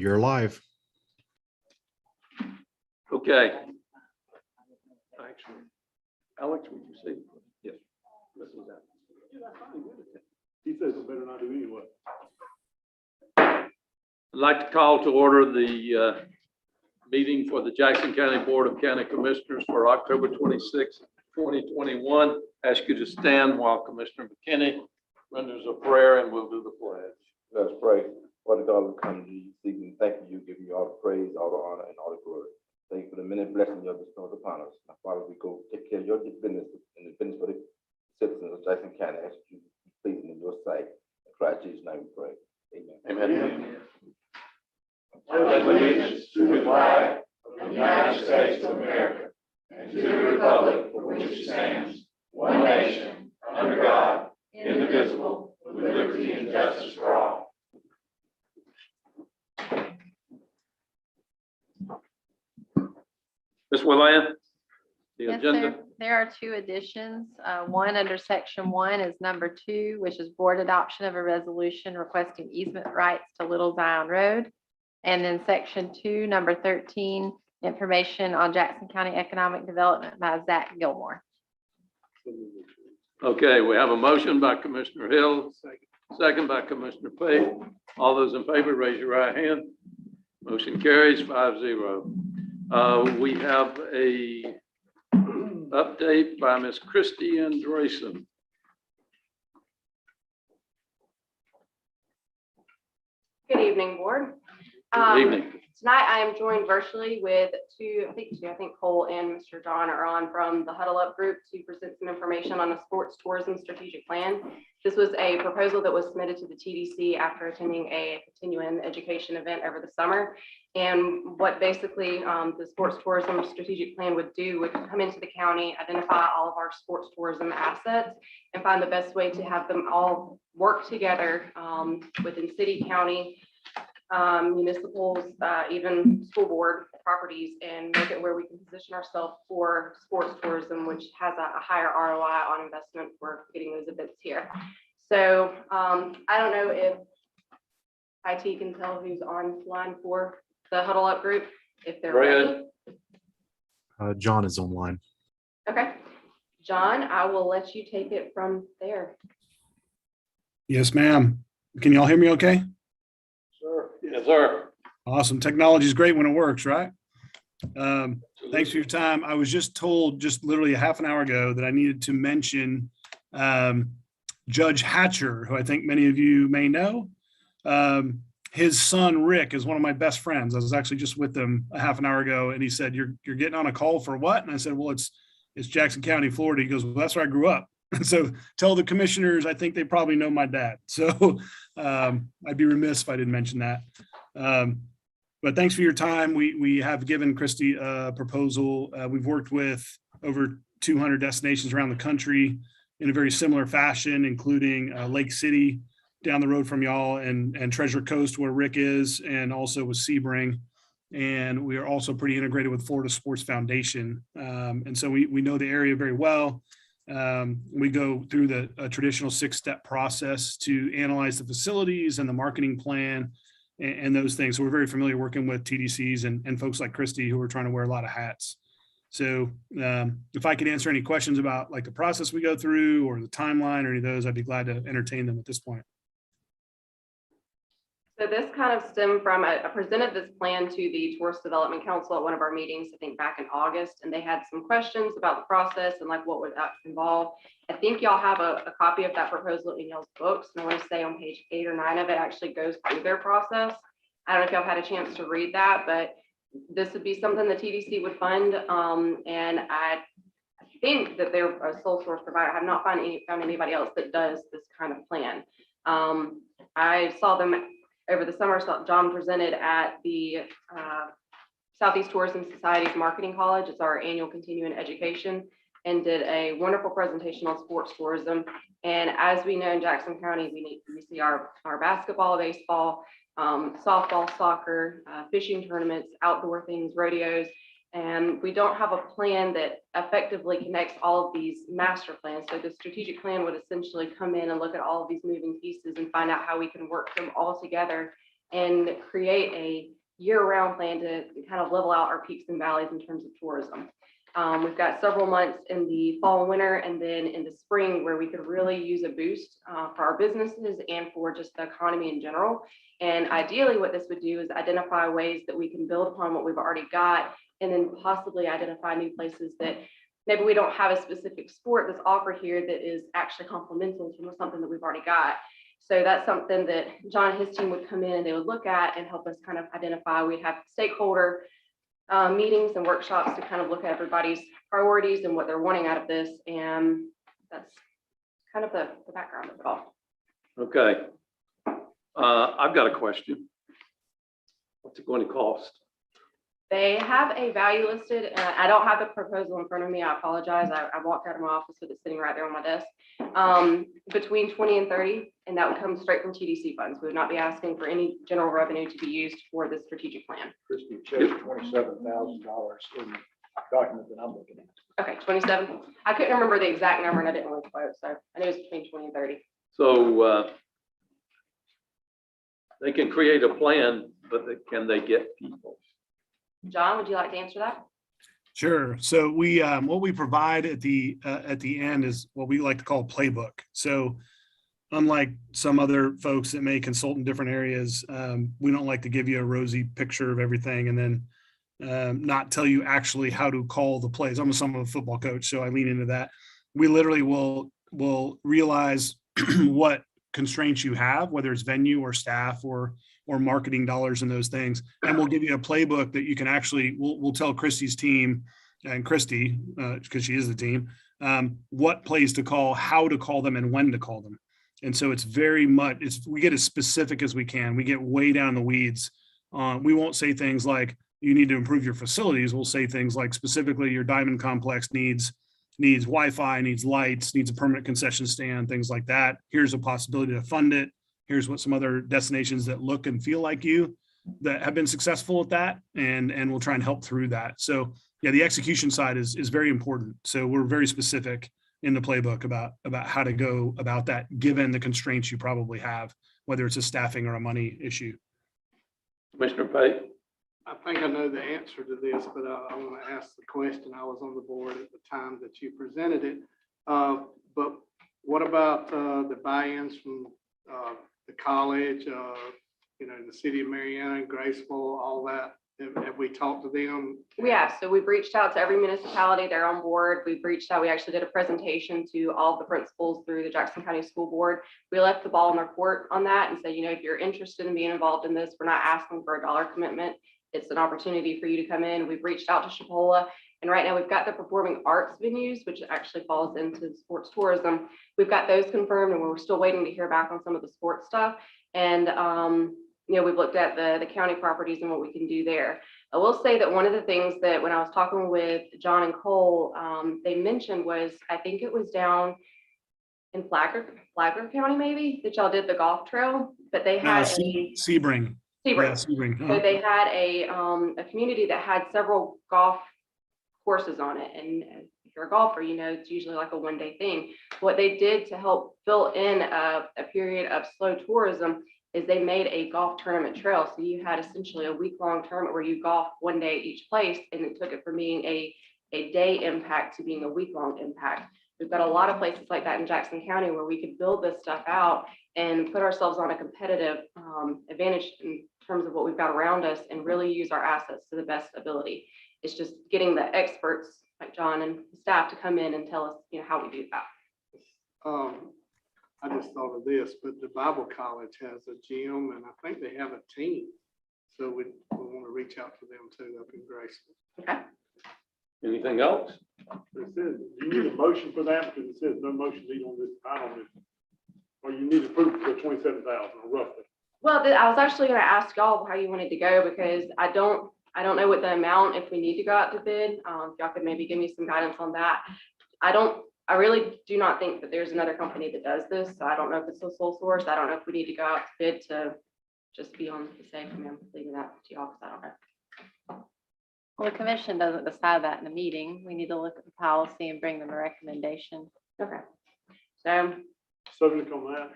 You're live. Okay. Actually, Alex, would you say? Yes. Listen to that. He says it better not do anyway. I'd like to call to order the meeting for the Jackson County Board of County Commissioners for October 26, 2021. Ask you to stand while Commissioner McKinney renders a prayer and we'll do the pledge. Let us pray. Father God, we come to you this evening. Thank you, giving you all the praise, all the honor, and all the glory. Thank you for the many blessings you have bestowed upon us. Now, Father, we go take care of your business and the business for the citizens of Jackson County. I ask you to be pleasing in your sight. In Christ Jesus' name we pray. Amen. Amen. Pledge allegiance to the flag of the United States of America and to the republic for which it stands, one nation, under God, indivisible, with liberty and justice for all. Ms. Willan, the Yes, agenda. sir. There are two additions. One under section 1 is number 2, which is board adoption of a resolution requesting easement rights to Little Zion Road. And then section 2, number 13, information on Jackson County economic development by Zach Gilmore. Okay, we have a motion by Commissioner Hill, second by Commissioner Pate. All those in favor, raise your right hand. Motion carries 5-0. We have a update by Ms. Christie Andreessen. Good evening, board. Good evening. Tonight I am joined virtually with two, I think Cole and Mr. John are on from the Huddle Up group to present some information on the sports tourism strategic plan. This was a proposal that was submitted to the TDC after attending a continuing education event over the summer. And what basically the sports tourism strategic plan would do would come into the county, identify all of our sports tourism assets, and find the best way to have them all work together within city, county, municipals, even school board properties, and look at where we can position ourselves for sports tourism, which has a higher ROI on investment for getting those events here. So I don't know if IT can tell who's online for the Huddle Up group, if they're ready. John is online. Okay, John, I will let you take it from there. Yes, ma'am. Can y'all hear me okay? Sir. Yes, sir. Awesome. Technology is great when it works, right? Thanks for your time. I was just told just literally a half an hour ago that I needed to mention Judge Hatcher, who I think many of you may know. His son, Rick, is one of my best friends. I was actually just with him a half an hour ago, and he said, you're getting on a call for what? And I said, well, it's Jackson County, Florida. He goes, well, that's where I grew up. And so tell the commissioners, I think they probably know my dad. So I'd be remiss if I didn't mention that. But thanks for your time. We have given Christie a proposal. We've worked with over 200 destinations around the country in a very similar fashion, including Lake City down the road from y'all and Treasure Coast where Rick is, and also with Sebring. And we are also pretty integrated with Florida Sports Foundation. And so we know the area very well. We go through the traditional 6-step process to analyze the facilities and the marketing plan and those things. So we're very familiar working with TDCs and folks like Christie who are trying to wear a lot of hats. So if I could answer any questions about like the process we go through or the timeline or any of those, I'd be glad to entertain them at this point. So this kind of stemmed from, I presented this plan to the Tourist Development Council at one of our meetings, I think back in August, and they had some questions about the process and like what would that involve. I think y'all have a copy of that proposal in y'all's books. And I want to say on page 8 or 9 of it actually goes through their process. I don't know if y'all had a chance to read that, but this would be something the TDC would fund. And I think that they're a sole source provider. I have not found anybody else that does this kind of plan. I saw them over the summer. John presented at the Southeast Tourism Society's Marketing College. It's our annual continuing education, and did a wonderful presentation on sports tourism. And as we know in Jackson County, we see our basketball, baseball, softball, soccer, fishing tournaments, outdoor things, rodeos. And we don't have a plan that effectively connects all of these master plans. So the strategic plan would essentially come in and look at all of these moving pieces and find out how we can work them all together and create a year-round plan to kind of level out our peaks and valleys in terms of tourism. We've got several months in the fall and winter, and then in the spring where we could really use a boost for our businesses and for just the economy in general. And ideally, what this would do is identify ways that we can build upon what we've already got, and then possibly identify new places that maybe we don't have a specific sport that's offered here that is actually complemental to something that we've already got. So that's something that John and his team would come in and they would look at and help us kind of identify. We'd have stakeholder meetings and workshops to kind of look at everybody's priorities and what they're wanting out of this. And that's kind of the background of it all. Okay. I've got a question. What's it going to cost? They have a value listed. I don't have the proposal in front of me. I apologize. I walked out of my office with it sitting right there on my desk. Between 20 and 30, and that would come straight from TDC funds. We would not be asking for any general revenue to be used for this strategic plan. Christie shows $27,000 in the document that I'm looking at. Okay, 27. I couldn't remember the exact number and I didn't want to quote, so I know it's between 20 and 30. So they can create a plan, but can they get people? John, would you like to answer that? Sure. So we, what we provide at the end is what we like to call a playbook. So unlike some other folks that may consult in different areas, we don't like to give you a rosy picture of everything and then not tell you actually how to call the plays. I'm a football coach, so I lean into that. We literally will realize what constraints you have, whether it's venue or staff or marketing dollars and those things. And we'll give you a playbook that you can actually, we'll tell Christie's team and Christie, because she is the team, what plays to call, how to call them, and when to call them. And so it's very much, we get as specific as we can. We get way down in the weeds. We won't say things like, you need to improve your facilities. We'll say things like, specifically your diamond complex needs Wi-Fi, needs lights, needs a permanent concession stand, things like that. Here's a possibility to fund it. Here's what some other destinations that look and feel like you that have been successful at that, and we'll try and help through that. So yeah, the execution side is very important. So we're very specific in the playbook about how to go about that, given the constraints you probably have, whether it's a staffing or a money issue. Commissioner Pate? I think I know the answer to this, but I want to ask the question. I was on the board at the time that you presented it. But what about the buy-ins from the college, the city of Marietta and Graceville, all that? Have we talked to them? We have. So we've reached out to every municipality. They're on board. We've reached out. We actually did a presentation to all the principals through the Jackson County School Board. We left the ball in their court on that and said, if you're interested in being involved in this, we're not asking for a dollar commitment. It's an opportunity for you to come in. We've reached out to Chipola, and right now we've got the performing arts venues, which actually falls into sports tourism. We've got those confirmed, and we're still waiting to hear back on some of the sports stuff. And we've looked at the county properties and what we can do there. I will say that one of the things that when I was talking with John and Cole, they mentioned was, I think it was down in Flagler County, maybe, that y'all did the golf trail, but they had Sebring. Sebring. Yeah, Sebring. So they had a community that had several golf courses on it. And if you're a golfer, it's usually like a one-day thing. What they did to help fill in a period of slow tourism is they made a golf tournament trail. So you had essentially a week-long tournament where you golf one day at each place, and it took it from being a day impact to being a week-long impact. We've got a lot of places like that in Jackson County where we could build this stuff out and put ourselves on a competitive advantage in terms of what we've got around us and really use our assets to the best ability. It's just getting the experts like John and staff to come in and tell us, how we do that. I just thought of this, but the Bible College has a gym, and I think they have a team. So we want to reach out to them too up in Graceville. Okay. Anything else? It says, you need a motion for that, because it says no motion needed on this item. Or you need approval for 27,000 roughly. Well, I was actually going to ask y'all how you wanted to go, because I don't know what the amount, if we need to go out to bid. If y'all could maybe give me some guidance on that. I really do not think that there's another company that does this. So I don't know if it's a sole source. I don't know if we need to go out to bid to just be on the safe. I'm leaving that to y'all because I don't know. Well, the commission doesn't decide that in a meeting. We need to look at the policy and bring them a recommendation. Okay. So Subject on that.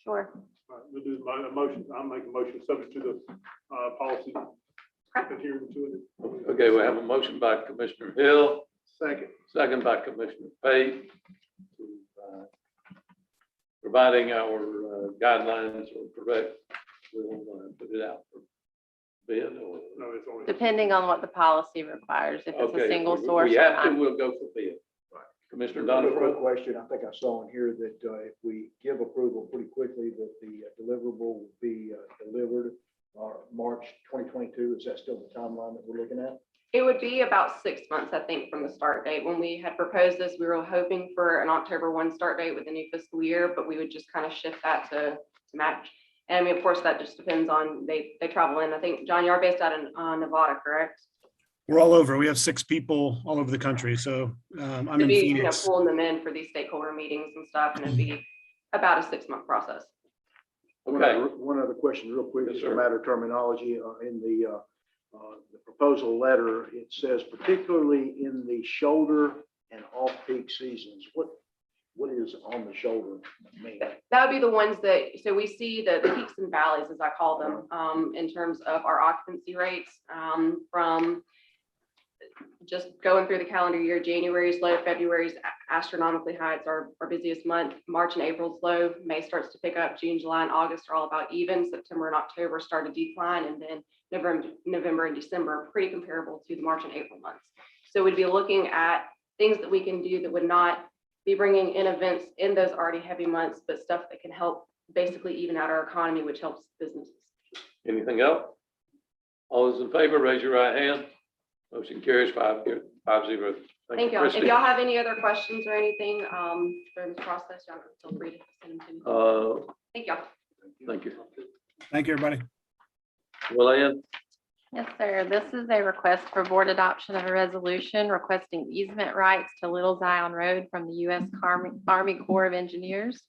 Sure. All right, we'll do my motion. I'll make a motion subject to the policy adhering to it. Okay, we have a motion by Commissioner Hill, Second. second by Commissioner Pate. Providing our guidelines are correct, we'll put it out for bid or. No, it's only. Depending on what the policy requires, if it's Okay, a single if source. we or have to, not. we'll go for bid. Commissioner Another Donovan. question, I think I saw in here that if we give approval pretty quickly, that the deliverable will be delivered March 2022. Is that still the timeline that we're looking at? It would be about 6 months, I think, from the start date. When we had proposed this, we were hoping for an October 1 start date with the new fiscal year, but we would just kind of shift that to match. And I mean, of course, that just depends on, they travel in. I think, John, you're based out in Nevada, correct? We're all over. We have 6 people all over the country. So I'm To in be, Phoenix. pulling them in for these stakeholder meetings and stuff, and it'd be about a 6-month process. Okay, One other question real quick, Yes, just sir. a matter of terminology. In the proposal letter, it says particularly in the shoulder and off-peak seasons. What is on the shoulder mean? That would be the ones that, so we see the peaks and valleys, as I call them, in terms of our occupancy rates, from just going through the calendar year. January's low, February's astronomically high. It's our busiest month. March and April's low. May starts to pick up. June, July, and August are all about even. September and October start to decline, and then November and December are pretty comparable to the March and April months. So we'd be looking at things that we can do that would not be bringing in events in those already heavy months, but stuff that can help basically even out our economy, which helps businesses. anything else? All those in favor, raise your right hand. Motion carries 5-0. Thank y'all. If Christie. y'all have any other questions or anything during this process, y'all feel free to send them to me. Thank y'all. Thank you. Thank you, everybody. Willan, Yes, sir. This is a request for board adoption of a resolution requesting easement rights to Little Zion Road from the U.S. Army Corps of Engineers.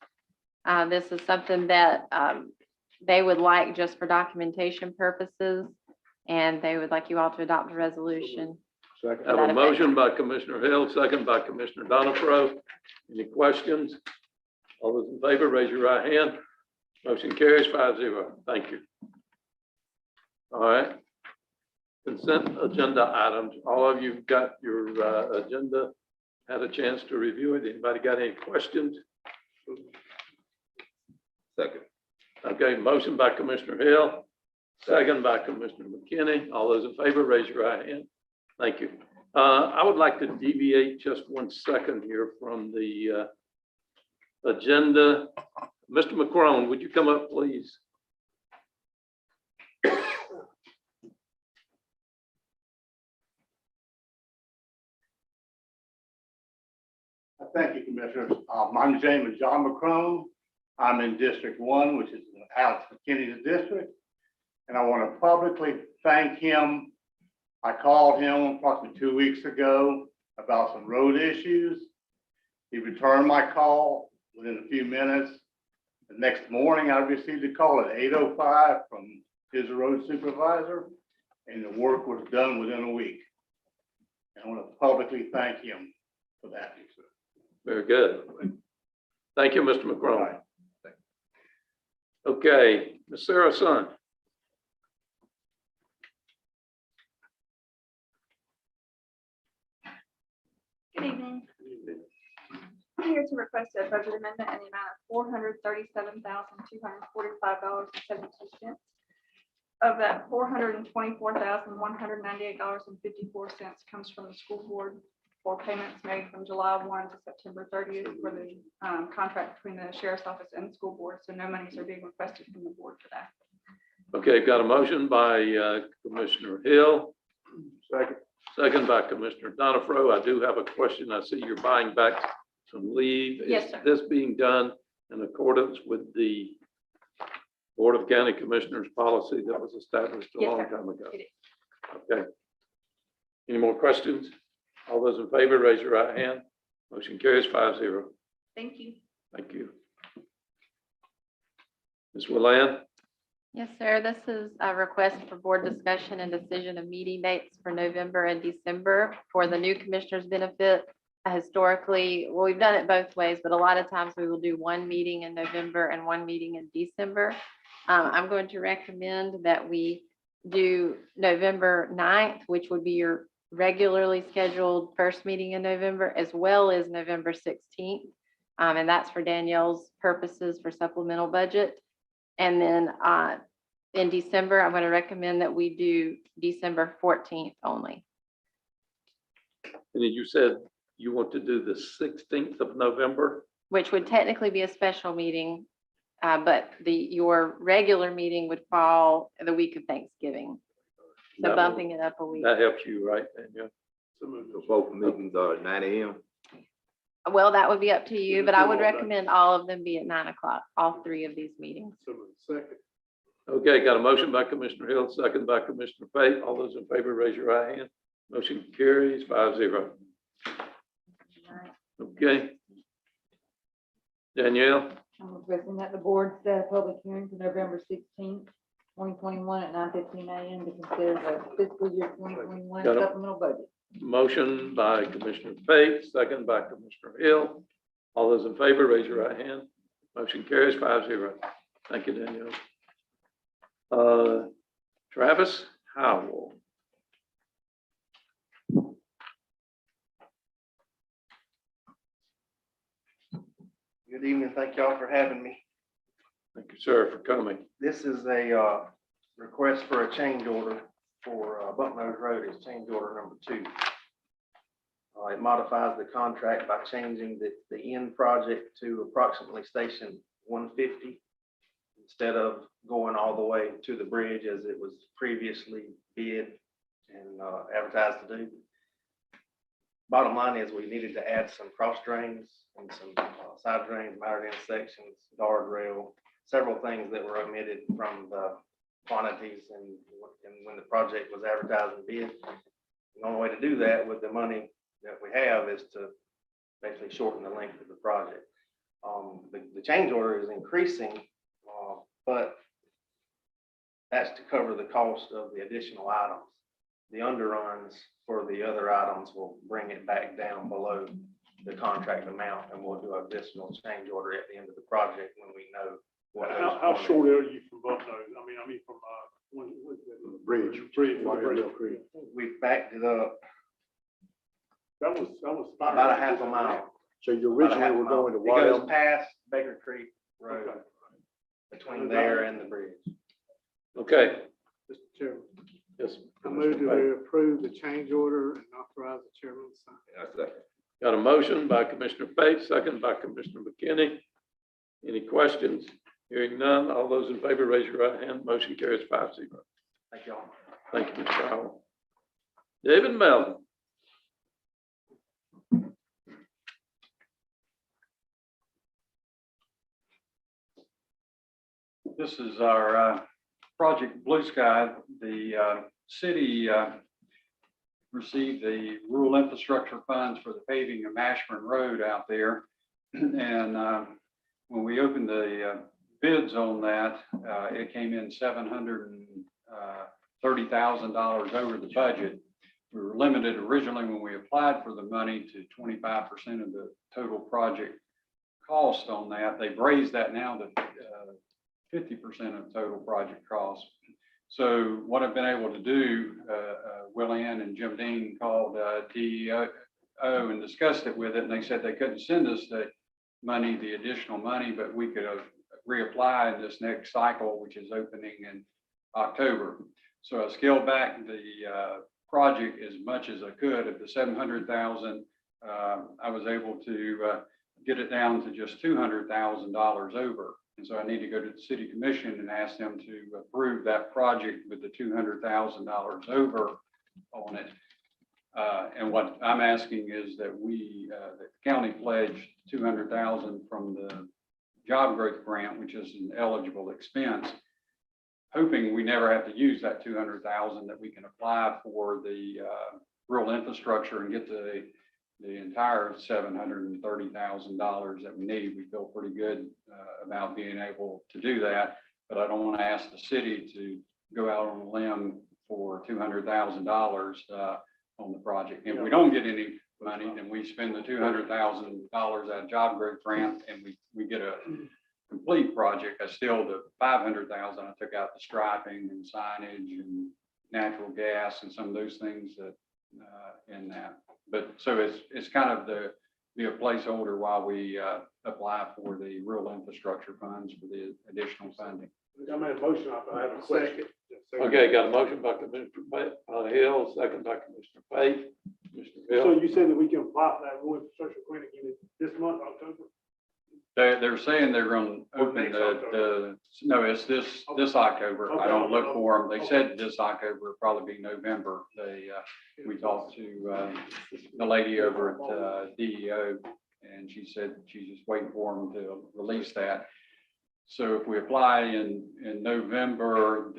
This is something that they would like just for documentation purposes, and they would like you all to adopt a resolution. Second. have a motion by Commissioner Hill, second by Commissioner Donifro. Any questions? All those in favor, raise your right hand. Motion carries 5-0. Thank you. All right. Consent agenda items. All of you've got your agenda, had a chance to review it. Anybody got any questions? Second. Okay, motion by Commissioner Hill, second by Commissioner McKinney. All those in favor, raise your right hand. Thank you. I would like to deviate just 1 second here from the agenda. Mr. McCrone, would you come up, please? Thank you, Commissioners. My name is John McCrone. I'm in District 1, which is Alex McKinney's district. And I want to publicly thank him. I called him approximately 2 weeks ago about some road issues. He returned my call within a few minutes. The next morning, I received a call at 8:05 from his road supervisor, and the work was done within a week. And I want to publicly thank him for that. Very good. Thank you, Mr. McCrone. Right. Okay, Ms. Sarah Sun. Good evening. I'm here to request a budget amendment in the amount of $437,245.72. Of that, $424,198.54 comes from the school board for payments made from July 1 to September 30th for the contract between the sheriff's office and the school board. So no monies are being requested from the board for that. Okay, got a motion by Commissioner Hill, Second. second by Commissioner Donifro. I do have a question. I see you're buying back some leave. Yes, Is sir. this being done in accordance with the Board of County Commissioners policy that was established a Yes, long sir. time ago? It is. Okay. Any more questions? All those in favor, raise your right hand. Motion carries 5-0. Thank you. Thank you. Ms. Willan? Yes, sir. This is a request for board discussion and decision of meeting dates for November and December for the new commissioners benefit historically, well, we've done it both ways, but a lot of times we will do one meeting in November and one meeting in December. I'm going to recommend that we do November 9th, which would be your regularly scheduled first meeting in November, as well as November 16th. And that's for Danielle's purposes for supplemental budget. And then in December, I'm going to recommend that we do December 14th only. And then you said you want to do the 16th of November? Which would technically be a special meeting, but your regular meeting would fall the week of Thanksgiving. So That bumping it up a week. That helps you, right, Danielle? So both meetings are at 9 a.m. Well, that would be up to you, but I would All done. recommend all of them be at 9 o'clock, all three of these meetings. So moved. Second. Okay, got a motion by Commissioner Hill, second by Commissioner Fate. All those in favor, raise your right hand. Motion carries 5-0. Okay. Danielle, I'm requesting that the board set a public hearing for November 16th, 2021 at 9:15 a.m. to consider the fiscal year 2021 Got it. supplemental budget. motion by Commissioner Fate, second by Commissioner Hill. All those in favor, raise your right hand. Motion carries 5-0. Thank you, Danielle. Travis Howell. Good evening. Thank y'all for having me. Thank you, sir, for coming. This is a request for a change order for Bucknose Road. It's change order number 2. It modifies the contract by changing the end project to approximately station 150 instead of going all the way to the bridge as it was previously bid and advertised to do. Bottom line is we needed to add some cross drains and some side drains, miter intersections, guardrail, several things that were omitted from the quantities and when the project was advertised and bid. The only way to do that with the money that we have is to basically shorten the length of the project. The change order is increasing, but that's to cover the cost of the additional items. The underruns for the other items will bring it back down below the contract amount, and we'll do an additional change order at the end of the project when we know what. How short are you from Bucknose? I mean from Bridge. Bridge. We backed it up That was about a half a mile. So you About a half originally a were mile. going to It goes Wild. past Baker Creek Road Okay. between there and the bridge. Okay. Mr. Chairman, Yes. I move to approve the change order and authorize the chairman to sign. Got a motion by Commissioner Fate, second by Commissioner McKinney. Any questions? Hearing none, all those in favor, raise your right hand. Motion carries 5-0. Thank y'all. Thank you, Mr. Howell. David Melvin. This is our project Blue Sky. The city received the rural infrastructure funds for the paving of Mashburn Road out there. And when we opened the bids on that, it came in $730,000 over the budget. We were limited originally when we applied for the money to 25% of the total project cost on that. They've raised that now to 50% of total project cost. So what I've been able to do, Will Ann and Jim Dean called DEO and discussed it with it, and they said they couldn't send us the money, the additional money, but we could reapply in this next cycle, which is opening in October. So I scaled back the project as much as I could. Of the $700,000, I was able to get it down to just $200,000 over. And so I need to go to the city commission and ask them to approve that project with the $200,000 over on it. And what I'm asking is that that the county pledge $200,000 from the job growth grant, which is an eligible expense, hoping we never have to use that $200,000, that we can apply for the rural infrastructure and get the entire $730,000 that we need. We feel pretty good about being able to do that, but I don't want to ask the city to go out on a limb for $200,000 on the project. If we don't get any money, then we spend the $200,000 out of job growth grant and we get a complete project. I still, the 500,000, I took out the striping and signage and natural gas and some of those things that in that. But so it's kind of be a placeholder while we apply for the rural infrastructure funds for the additional funding. I made a motion, I have a question. Okay, got a motion by Commissioner Hill, second by Commissioner Pate. Commissioner Hill. You said that we can apply for that rural infrastructure grant again this month, October? They're saying they're going to open no, it's this October. I don't look for them. They said this October, it'll probably be November. We talked to the lady over at DEO, and she said she's just waiting for them to release that. So if we apply in November,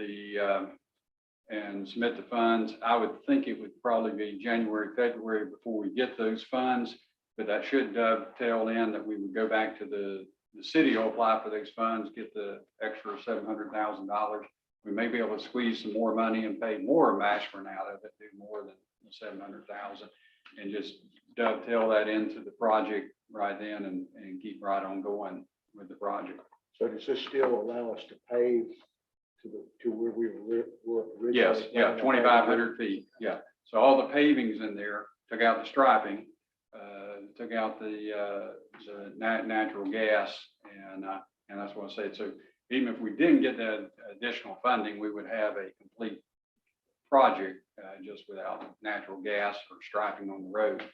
and submit the funds, I would think it would probably be January, February before we get those funds. But that should dovetail in that we would go back to the city will apply for those funds, get the extra $700,000. We may be able to squeeze some more money and pay more Mashburn out of it, do more than the 700,000, and just dovetail that into the project right then and keep right on going with the project. So does this still allow us to pave to where we were originally? Yes, yeah, 2,500 feet. Yeah. So all the paving's in there, took out the striping, took out the natural gas, and that's what I said. So even if we didn't get that additional funding, we would have a complete project just without natural gas or striping on the road.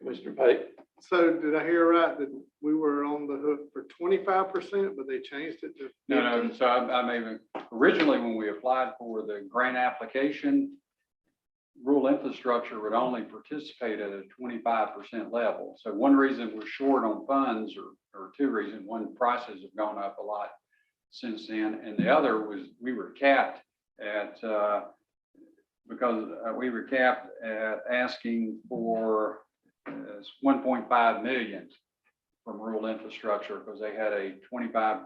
Commissioner Pate. So did I hear right that we were on the hook for 25%, but they changed it to 50? No. So I maybe originally when we applied for the grant application, rural infrastructure would only participate at a 25% level. So one reason we're short on funds, or two reasons: one, prices have gone up a lot since then, and the other was we were capped at because we were capped at asking for 1.5 million from rural infrastructure because they had a 25%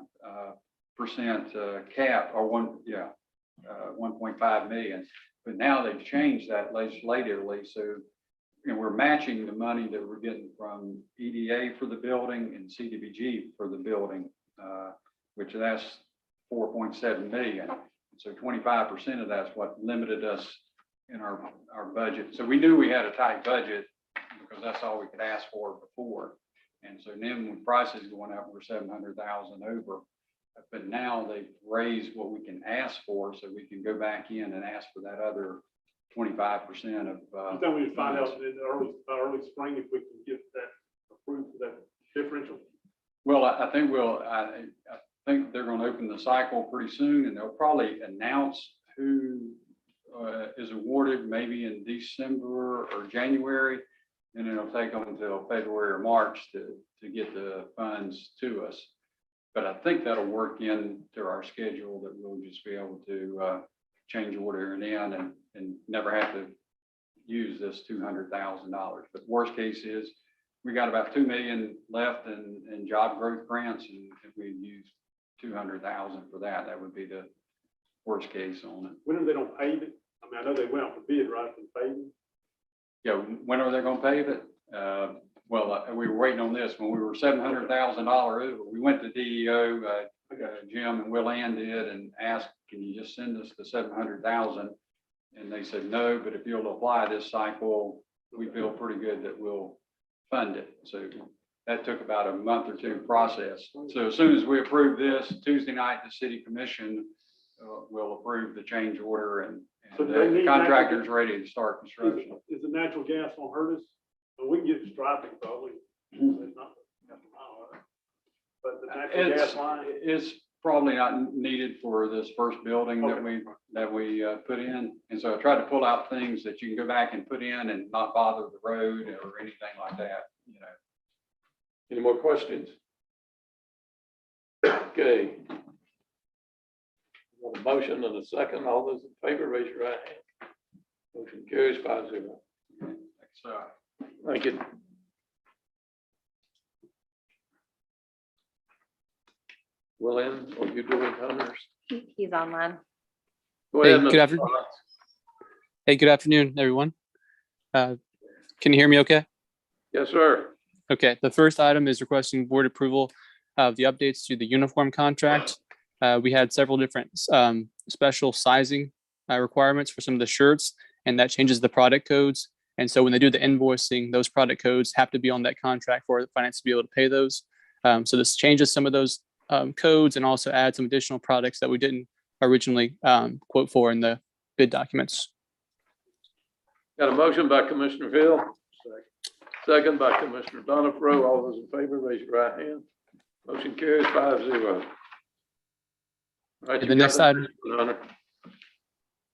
cap, or 1.5 million. But now they've changed that legislatively, so we're matching the money that we're getting from EDA for the building and CDBG for the building, which that's 4.7 million. So 25% of that's what limited us in our budget. So we knew we had a tight budget because that's all we could ask for before. And so then when prices going up, we're 700,000 over. But now they've raised what we can ask for, so we can go back in and ask for that other 25% of. I think we would find out in early spring if we can get that approved for that differential. Well, I think I think they're going to open the cycle pretty soon, and they'll probably announce who is awarded maybe in December or January, and it'll take them until February or March to get the funds to us. But I think that'll work into our schedule that we'll just be able to change order it in and never have to use this $200,000. But worst case is we got about 2 million left in job growth grants, and if we use 200,000 for that, that would be the worst case on it. When are they gonna pave it? I mean, I know they went out for bid, right, for paving. Yeah, when are they going to pave it? Well, we were waiting on this when we were $700,000 over. We went to DEO, Jim and Will Ann did, and asked, "Can you just send us the 700,000?" And they said no, but if you'll apply this cycle, we feel pretty good that we'll fund it. So that took about a month or two process. So as soon as we approve this Tuesday night, the city commission will approve the change order, and So do they the need contractor's ready to start construction. Is the natural gas gonna hurt us? And we can get the striping probably. It's not- But the natural gas line. It's probably not needed for this first building that we put in. And so I tried to pull out things that you can go back and put in and not bother the road or anything like that, you know. Any more questions? Okay. Want a motion and a second. All those in favor, raise your right hand. Motion carries 5-0. So Thank you. Well, Ann, are you doing honors? He's online. Go ahead. Hey, Mr. good afternoon. Potts. Hey, good afternoon, everyone. Can you hear me okay? Yes, sir. Okay, the first item is requesting board approval of the updates to the uniform contract. We had several different special sizing requirements for some of the shirts, and that changes the product codes. And so when they do the invoicing, those product codes have to be on that contract for the finance to be able to pay those. So this changes some of those codes and also adds some additional products that we didn't originally quote for in the bid documents. Got a motion by Commissioner Hill. Second by Commissioner Donifro. All those in favor, raise your right hand. Motion carries 5-0. Right, The next item. Hunter.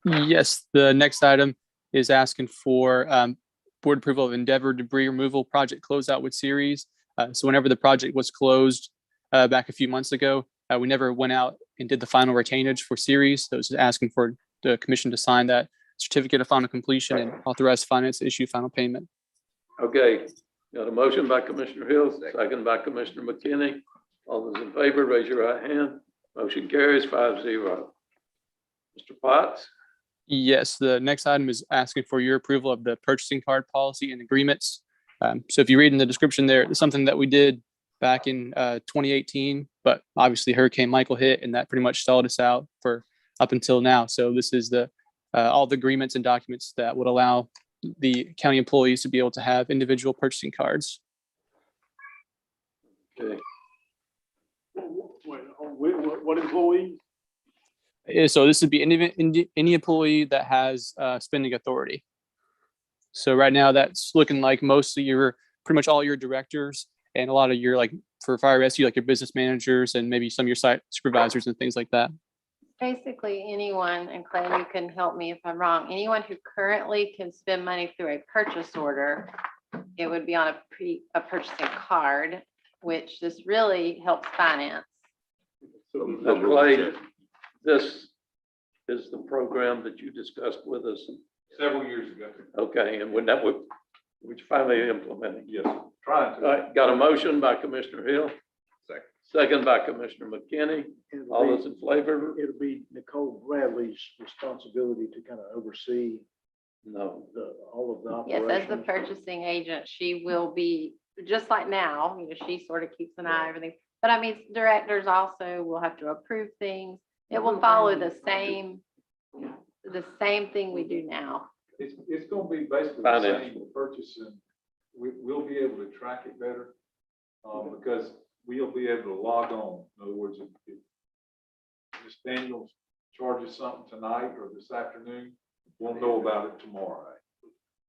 Yes, the next item is asking for board approval of Endeavor debris removal project closeout with series. So whenever the project was closed back a few months ago, we never went out and did the final retainage for series. So it's asking for the commission to sign that certificate of final completion and authorize finance to issue final payment. Okay, got a motion by Commissioner Hill, second by Commissioner McKinney. All those in favor, raise your right hand. Motion carries 5-0. Mr. Potts? Yes, the next item is asking for your approval of the purchasing card policy and agreements. So if you read in the description there, it's something that we did back in 2018, but obviously Hurricane Michael hit and that pretty much stalled us out for up until now. So this is the all the agreements and documents that would allow the county employees to be able to have individual purchasing cards. Okay. What employees? So this would be any employee that has spending authority. So right now that's looking like most of your, pretty much all your directors and a lot of your, like for fire rescue, like your business managers and maybe some of your site supervisors and things like that. Basically anyone, and Clay, you can help me if I'm wrong, anyone who currently can spend money through a purchase order, it would be on a purchasing card, which this really helps finance. So Clay, this is the program that you discussed with us Several years ago. Okay, and when that would, which finally implemented. Yes, trying All right, got a motion by Commissioner Hill. Second by Commissioner McKinney. All those in favor? It'll be Nicole Bradley's responsibility to kind of oversee No. all of the Yes, operations. as the purchasing agent, she will be, just like now, she sort of keeps an eye on everything. But I mean, directors also will have to approve things. It will follow the same thing we do now. It's gonna be basically the same purchasing. We'll be able to track it better, because we'll be able to log on. In other words, if Ms. Daniels charges something tonight or this afternoon, we'll know about it tomorrow.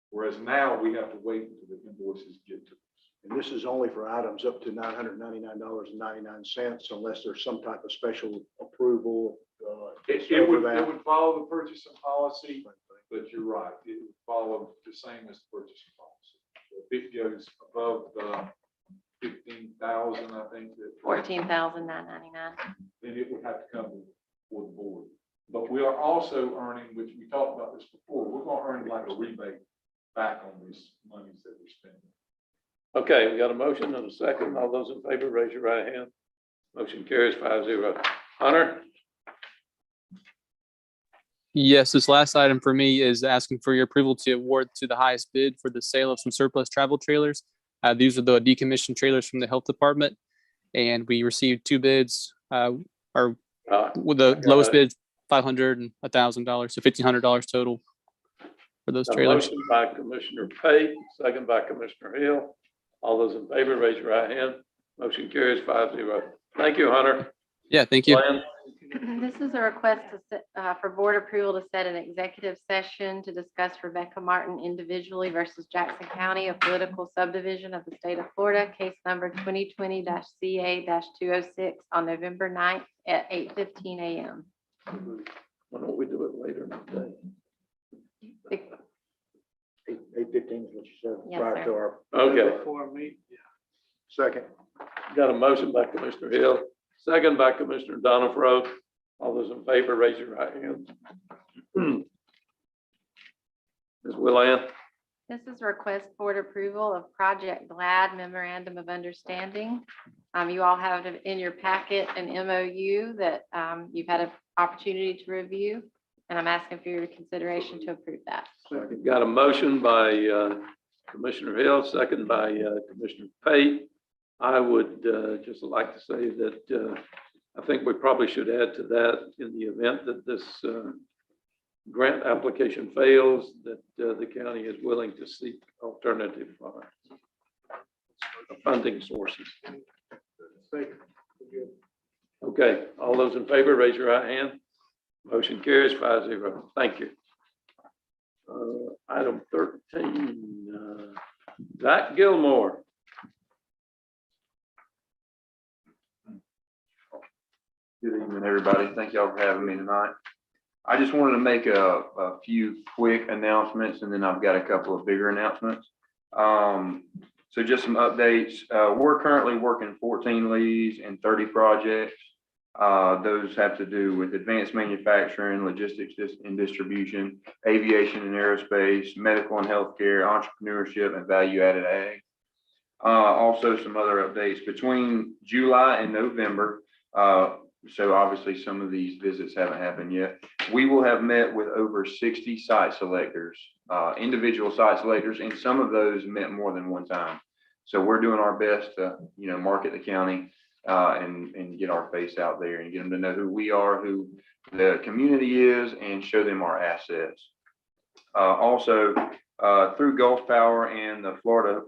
Whereas now we have to wait until the invoices get to us. And this is only for items up to $999.99 unless there's some type of special approval. It would follow the purchasing policy, but you're right, it would follow the same as the purchasing policy. If it goes above 15,000, I think that. 14,999. Then it would have to come before the board. But we are also earning, which we talked about this before, we're gonna earn like a rebate back on these monies that we're spending. Okay, we got a motion and a second. All those in favor, raise your right hand. Motion carries 5-0. Hunter? Yes, this last item for me is asking for your approval to award to the highest bid for the sale of some surplus travel trailers. These are the decommissioned trailers from the health department, and we received two bids. With the lowest bid, $500 and $1,000, so $1,500 total for those Got a trailers. motion by Commissioner Pate, second by Commissioner Hill. All those in favor, raise your right hand. Motion carries 5-0. Thank you, Hunter. Yeah, thank you. Glenn? This is a request to for board approval to set an executive session to discuss Rebecca Martin individually versus Jackson County, a political subdivision of the state of Florida, case number 2020-CA-206 on November 9th at 8:15 a.m. Why don't we do it later in the day? 8:15 is what you said. Yes, Prior sir. to our. Okay, Before me, Second. got a motion by Commissioner Hill, second by Commissioner Donifro. All those in favor, raise your right hand. Ms. Willan? This is a request board approval of Project GLAD Memorandum of Understanding. You all have in your packet an MOU that you've had an opportunity to review, and I'm asking for your consideration to approve that. Got a motion by Commissioner Hill, second by Commissioner Pate. I would just like to say that I think we probably should add to that in the event that this grant application fails, that the county is willing to seek alternative funding sources. Okay, all those in favor, raise your right hand. Motion carries 5-0. Thank you. Item 13, Zach Gilmore. Good evening, everybody. Thank y'all for having me tonight. I just wanted to make a few quick announcements, and then I've got a couple of bigger announcements. So just some updates. We're currently working 14 leads and 30 projects. Those have to do with advanced manufacturing, logistics and distribution, aviation and aerospace, medical and healthcare, entrepreneurship, and value-added ag. Also, some other updates between July and November. So obviously some of these visits haven't happened yet. We will have met with over 60 site selectors, individual site selectors, and some of those met more than one time. So we're doing our best to, market the county and get our face out there and get them to know who we are, who the community is, and show them our assets. Also, through Gulf Power and the Florida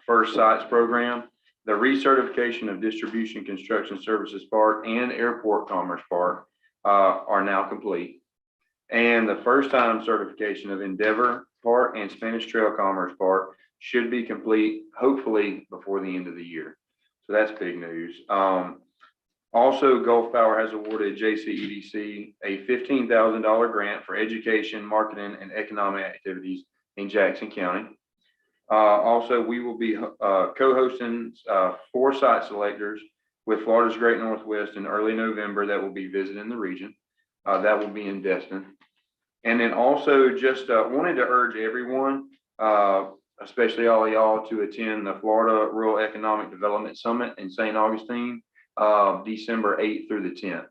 First Sites program, the recertification of Distribution Construction Services Park and Airport Commerce Park are now complete. And the first time certification of Endeavor Park and Spanish Trail Commerce Park should be complete, hopefully before the end of the year. So that's big news. Also, Gulf Power has awarded JCEDC a $15,000 grant for education, marketing, and economic activities in Jackson County. Also, we will be co-hosting 4 site selectors with Florida's Great Northwest in early November that will be visiting the region. That will be in Destin. And then also just wanted to urge everyone, especially all of y'all, to attend the Florida Rural Economic Development Summit in St. Augustine, December 8th through the 10th.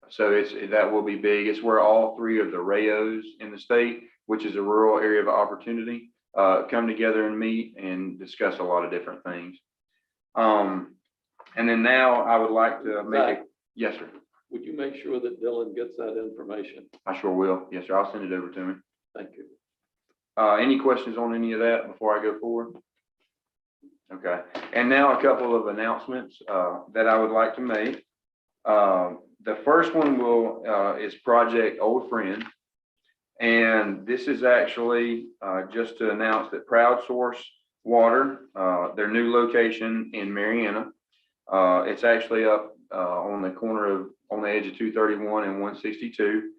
So that will be big. It's where all 3 of the RAOs in the state, which is a rural area of opportunity, come together and meet and discuss a lot of different things. And then now I would like to make yes, sir. Would you make sure that Dylan gets that information? I sure will. Yes, sir. I'll send it over to him. Thank you. Any questions on any of that before I go forward? Okay. And now a couple of announcements that I would like to make. The first one is Project Old Friend. And this is actually just to announce that Crowdsource Water, their new location in Marietta, it's actually up on the corner of, on the edge of 231 and 162.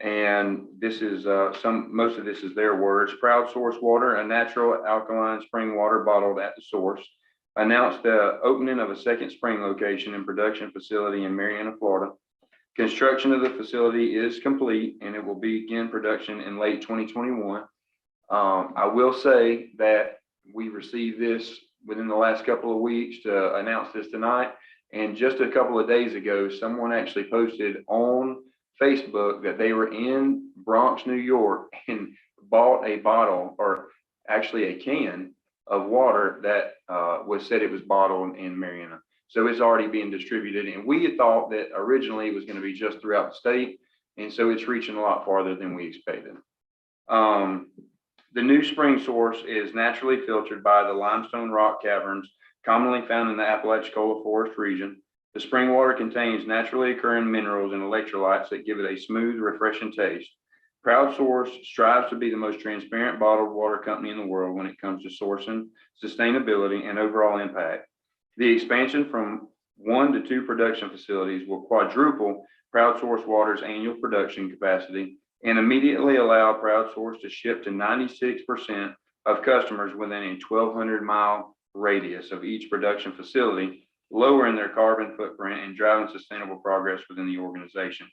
And this is most of this is their words. Crowdsource Water, a natural alkaline spring water bottled at the source, announced the opening of a second spring location and production facility in Marietta, Florida. Construction of the facility is complete and it will begin production in late 2021. I will say that we received this within the last couple of weeks to announce this tonight. And just a couple of days ago, someone actually posted on Facebook that they were in Bronx, New York, and bought a bottle, or actually a can of water that was said it was bottled in Marietta. So it's already being distributed. And we had thought that originally it was going to be just throughout the state. And so it's reaching a lot farther than we expected. The new spring source is naturally filtered by the limestone rock caverns commonly found in the Apalachicola Forest region. The spring water contains naturally occurring minerals and electrolytes that give it a smooth, refreshing taste. Crowdsource strives to be the most transparent bottled water company in the world when it comes to sourcing, sustainability, and overall impact. The expansion from 1 to 2 production facilities will quadruple Crowdsource Water's annual production capacity and immediately allow Crowdsource to ship to 96% of customers within a 1,200-mile radius of each production facility, lowering their carbon footprint and driving sustainable progress within the organization.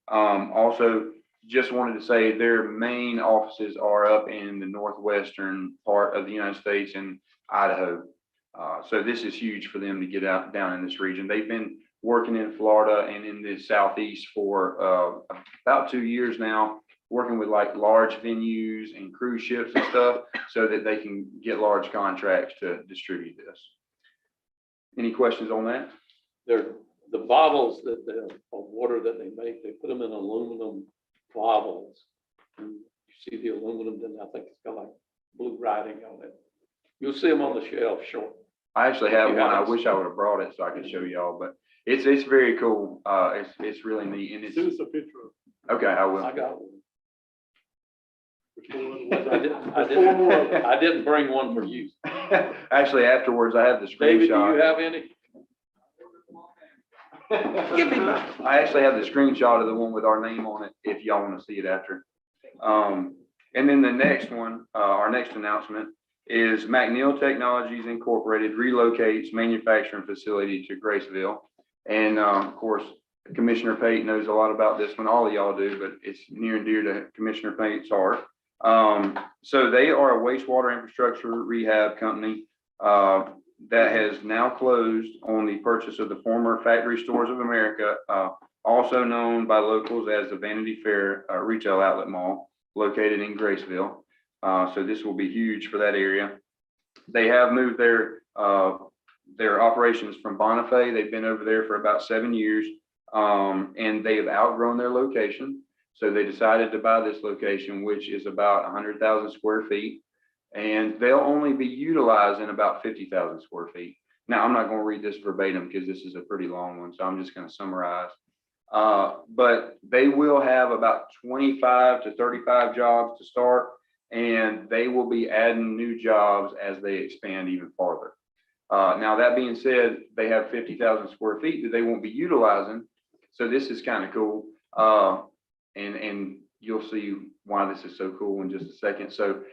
Also, just wanted to say their main offices are up in the northwestern part of the United States in Idaho. So this is huge for them to get out down in this region. They've been working in Florida and in the Southeast for about 2 years now. working with like large venues and cruise ships and stuff so that they can get large contracts to distribute this. Any questions on that? They're the bottles of water that they make, they put them in aluminum bottles. And you see the aluminum, then I think it's got like blue writing on it. You'll see them on the shelf short. I actually have You one. I haven't wish I would have brought it so I could show y'all, but it's very cool. It's really neat and it's, Send us a picture of okay, I will. I got one. it. I didn't bring one for you. Actually, afterwards, I have the screenshot. David, do you have any? Give me mine. I actually have the screenshot of the one with our name on it, if y'all want to see it after. And then the next one, our next announcement is McNeil Technologies Incorporated relocates manufacturing facility to Graceville. And of course, Commissioner Pate knows a lot about this one. All of y'all do, but it's near and dear to Commissioner Pate's heart. So they are a wastewater infrastructure rehab company that has now closed on the purchase of the former Factory Stores of America, also known by locals as the Vanity Fair retail outlet mall located in Graceville. So this will be huge for that area. They have moved their operations from Bonifay. They've been over there for about 7 years, and they have outgrown their location. So they decided to buy this location, which is about 100,000 square feet, and they'll only be utilizing about 50,000 square feet. Now, I'm not going to read this verbatim because this is a pretty long one, so I'm just going to summarize. But they will have about 25 to 35 jobs to start, and they will be adding new jobs as they expand even farther. Now, that being said, they have 50,000 square feet that they won't be utilizing. So this is kind of cool. And you'll see why this is so cool in just a second. So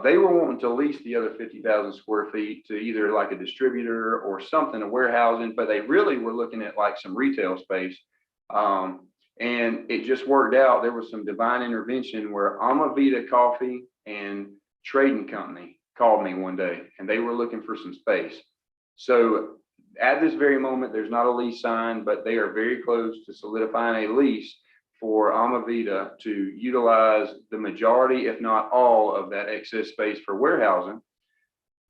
they were wanting to lease the other 50,000 square feet to either like a distributor or something, a warehousing, but they really were looking at like some retail space. And it just worked out. There was some divine intervention where Amavita Coffee and Trading Company called me one day and they were looking for some space. So at this very moment, there's not a lease signed, but they are very close to solidifying a lease for Amavita to utilize the majority, if not all, of that excess space for warehousing.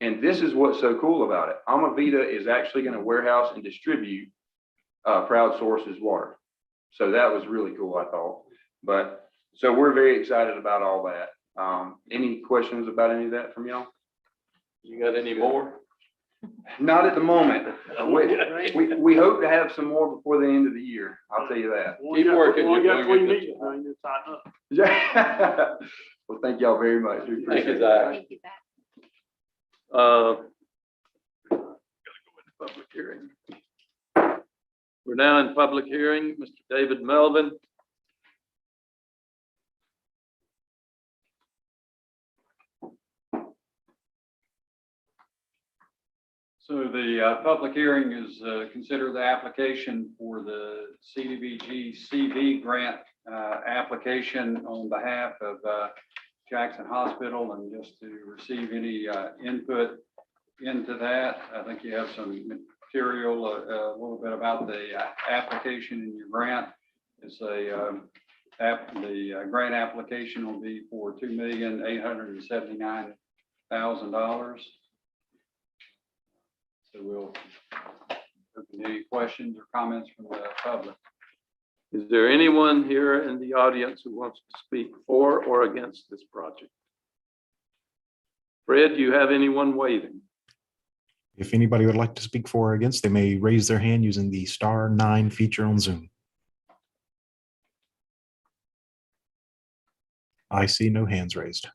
And this is what's so cool about it. Amavita is actually going to warehouse and distribute Proud Sources water. So that was really cool, I thought. But so we're very excited about all that. Any questions about any of that from y'all? You got any more? Not at the moment. We hope to have some more before the end of the year. I'll tell you that. Keep working. Well, you You're got doing 3 good. meetings, now you need to tighten up. Yeah. Well, thank y'all very much. We Thank you, appreciate it. Zach. Thank you, Zach. Gotta go into public hearing. We're now in public hearing. Mr. David Melvin. So the public hearing is consider the application for the CDBG CV grant application on behalf of Jackson Hospital, and just to receive any input into that. I think you have some material, a little bit about the application in your grant. It's the grant application will be for $2,879,000. So we'll open any questions or comments from the public. Is there anyone here in the audience who wants to speak for or against this project? Fred, do you have anyone waving? If anybody would like to speak for or against, they may raise their hand using the *9 feature on Zoom. I see no hands raised.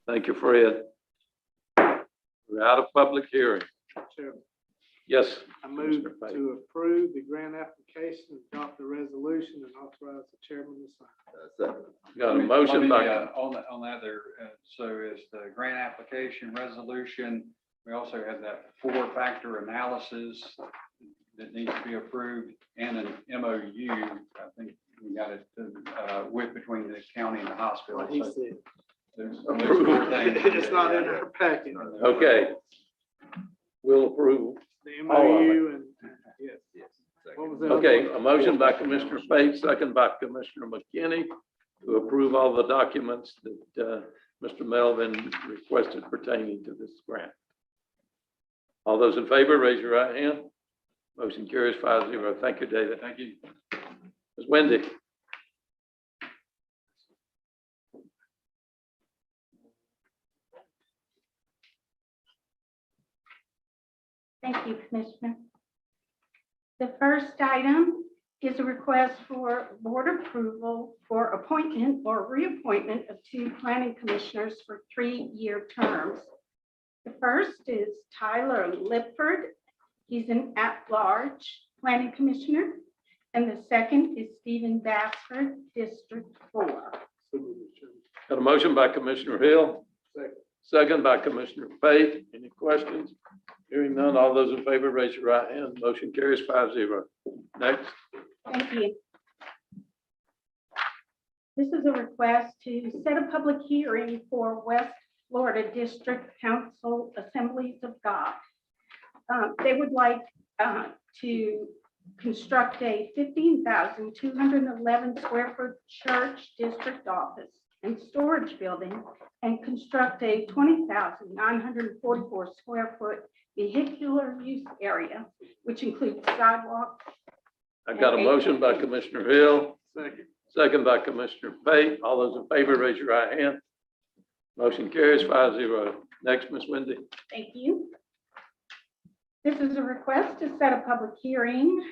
Thank you, Fred. We're out of public hearing. Chairman, Yes. I move to approve the grant application, adopt the resolution, and authorize the chairman to sign. Got a motion by, On that there, so it's the grant application resolution. We also have that 4-factor analysis that needs to be approved and an MOU. I think we got it with between the county and the hospital. He So said, there's 4 things. it's not in our packet. okay. We'll approve. The MOU and, yes. What was the other Okay, one? a motion by Commissioner Pate, second by Commissioner McKinney to approve all the documents that Mr. Melvin requested pertaining to this grant. All those in favor, raise your right hand. Motion carries 5-0. Thank you, David. Thank you. Ms. Wendy. Thank you, Commissioner. The first item is a request for board approval for appointment or reappointment of 2 planning commissioners for 3-year terms. The first is Tyler Lipford. He's an at-large planning commissioner. And the second is Stephen Bassford, District 4. Got a motion by Commissioner Hill. Second by Commissioner Faith. Any questions? Hearing none, all those in favor, raise your right hand. Motion carries 5-0. Next. Thank you. This is a request to set a public hearing for West Florida District Council Assemblies of God. They would like to construct a 15,211 square foot church district office and storage building and construct a 20,944 square foot vehicular use area, which includes sidewalks. I got a motion by Commissioner Hill. Second by Commissioner Faith. All those in favor, raise your right hand. Motion carries 5-0. Next, Ms. Wendy. Thank you. This is a request to set a public hearing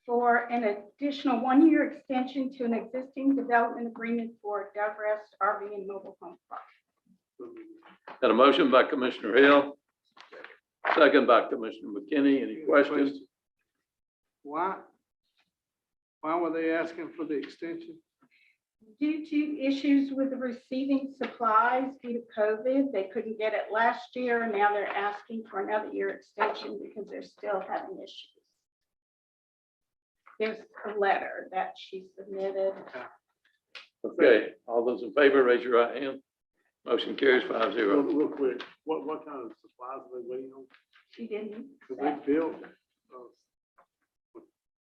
for an additional 1-year extension to an existing development agreement for Dovrest RV and Mobile Home Park. Got a motion by Commissioner Hill. Second by Commissioner McKinney. Any questions? Why were they asking for the extension? Due to issues with the receiving supplies due to COVID, they couldn't get it last year. And now they're asking for another year extension because they're still having issues. There's a letter that she submitted. Okay, all those in favor, raise your right hand. Motion carries 5-0. Real quick, what kind of supplies are they waiting on? She didn't. Because they built,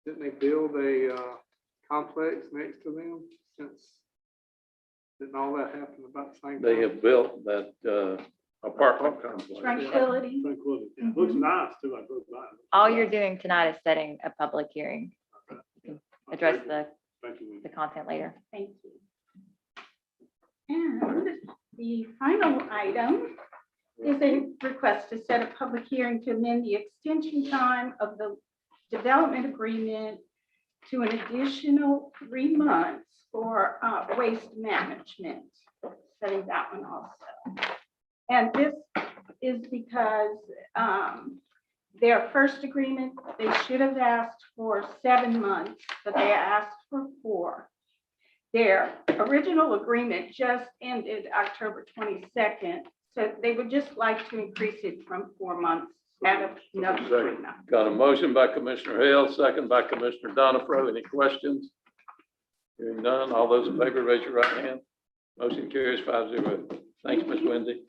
didn't they build a complex next to them since, didn't all that happen about the same time? They have built that apartment complex. Tranquility. Tranquility. Yeah, looks nice too, I drove by. All you're doing tonight is setting a public hearing. You can address the Thank you. content later. Thank you. And the final item is a request to set a public hearing to amend the extension time of the development agreement to an additional 3 months for waste management. Setting that one also. And this is because their first agreement, they should have asked for 7 months, but they asked for 4. Their original agreement just ended October 22nd, so they would just like to increase it from 4 months at another 3 months. Got a motion by Commissioner Hill, second by Commissioner Donifro. Any questions? Hearing none, all those in favor, raise your right hand. Motion carries 5-0. Thanks, Ms. Wendy.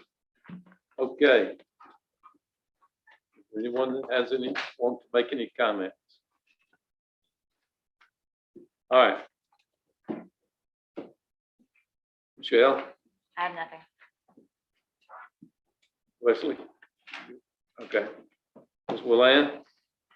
Okay. Anyone that has want to make any comments? All right. Michelle, I have nothing. Wesley? Okay. Ms. Willan?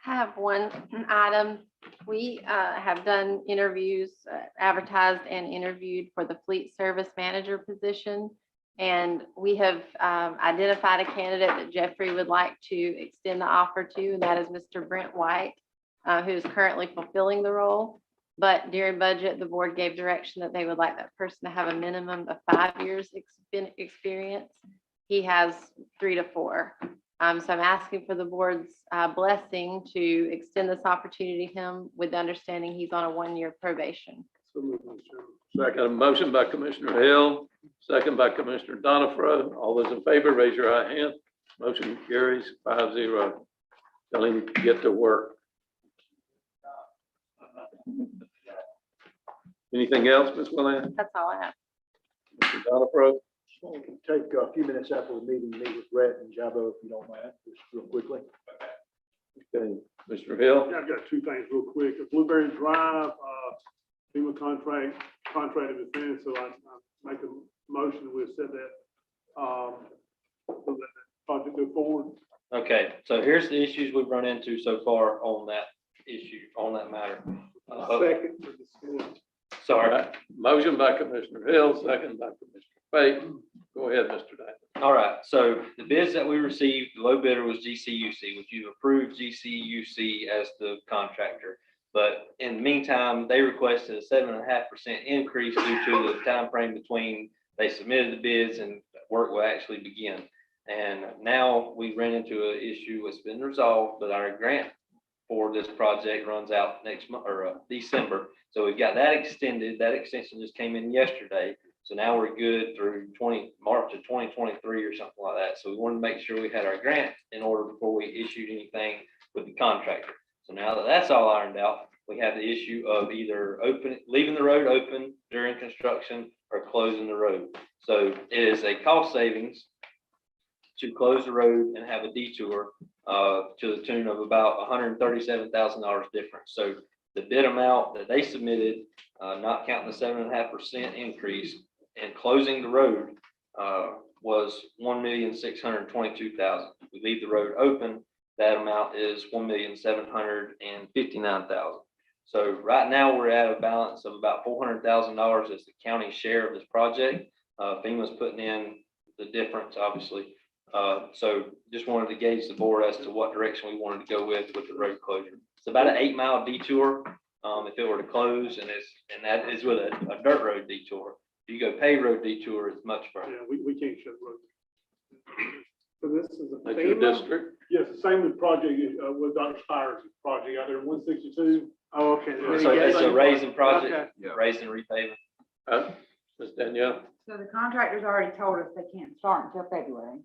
I have one item. We have done interviews, advertised and interviewed for the fleet service manager position. And we have identified a candidate that Jeffrey would like to extend the offer to, and that is Mr. Brent White, who is currently fulfilling the role. But during budget, the board gave direction that they would like that person to have a minimum of 5 years experience. He has 3 to 4. So I'm asking for the board's blessing to extend this opportunity to him with the understanding he's on a 1-year probation. Got a motion by Commissioner Hill, second by Commissioner Donifro. All those in favor, raise your right hand. Motion carries 5-0. Tell him to get to work. Anything else, Ms. Willan? That's all I have. Mr. Donifro? Take a few minutes after the meeting, meet with Brett and Jabo, if you don't mind, just real quickly. Okay, Mr. Hill? Yeah, I've got 2 things real quick. The Blueberry Drive, FEMA contract contract of defense, so I make a motion, we'll set that, so that project go forward. Okay, so here's the issues we've run into so far on that issue, on that matter. Second for discussion. Sorry. All right. Motion by Commissioner Hill, second by Commissioner Fate. Go ahead, Mr. Davis. All right, so the bids that we received, the low bidder was GCUC, which you approved GCUC as the contractor. But in the meantime, they requested a 7.5% increase due to the time frame between they submitted the bids and work will actually begin. And now we ran into an issue that's been resolved, but our grant for this project runs out next month or December. So we've got that extended. That extension just came in yesterday. So now we're good through March of 2023 or something like that. So we wanted to make sure we had our grant in order before we issued anything with the contractor. So now that that's all ironed out, we have the issue of either leaving the road open during construction or closing the road. So it is a cost savings to close the road and have a detour to the tune of about $137,000 difference. So the bid amount that they submitted, not counting the 7.5% increase and closing the road, was $1,622,000. We leave the road open, that amount is $1,759,000. So right now we're at a balance of about $400,000 as the county share of this project. FEMA's putting in the difference, obviously. So just wanted to gauge the board as to what direction we wanted to go with the road closure. It's about an 8-mile detour if it were to close, and that is with a dirt road detour. If you go paved road detour, it's much further. Yeah, we can't shut the road. So this is a That's your district? Yes, the same with project, with Dr. Spires' project out there, 162. Oh, okay. So it's a raising project, Okay. raising repaving. Ms. Danielle? So the contractors already told us they can't start until February.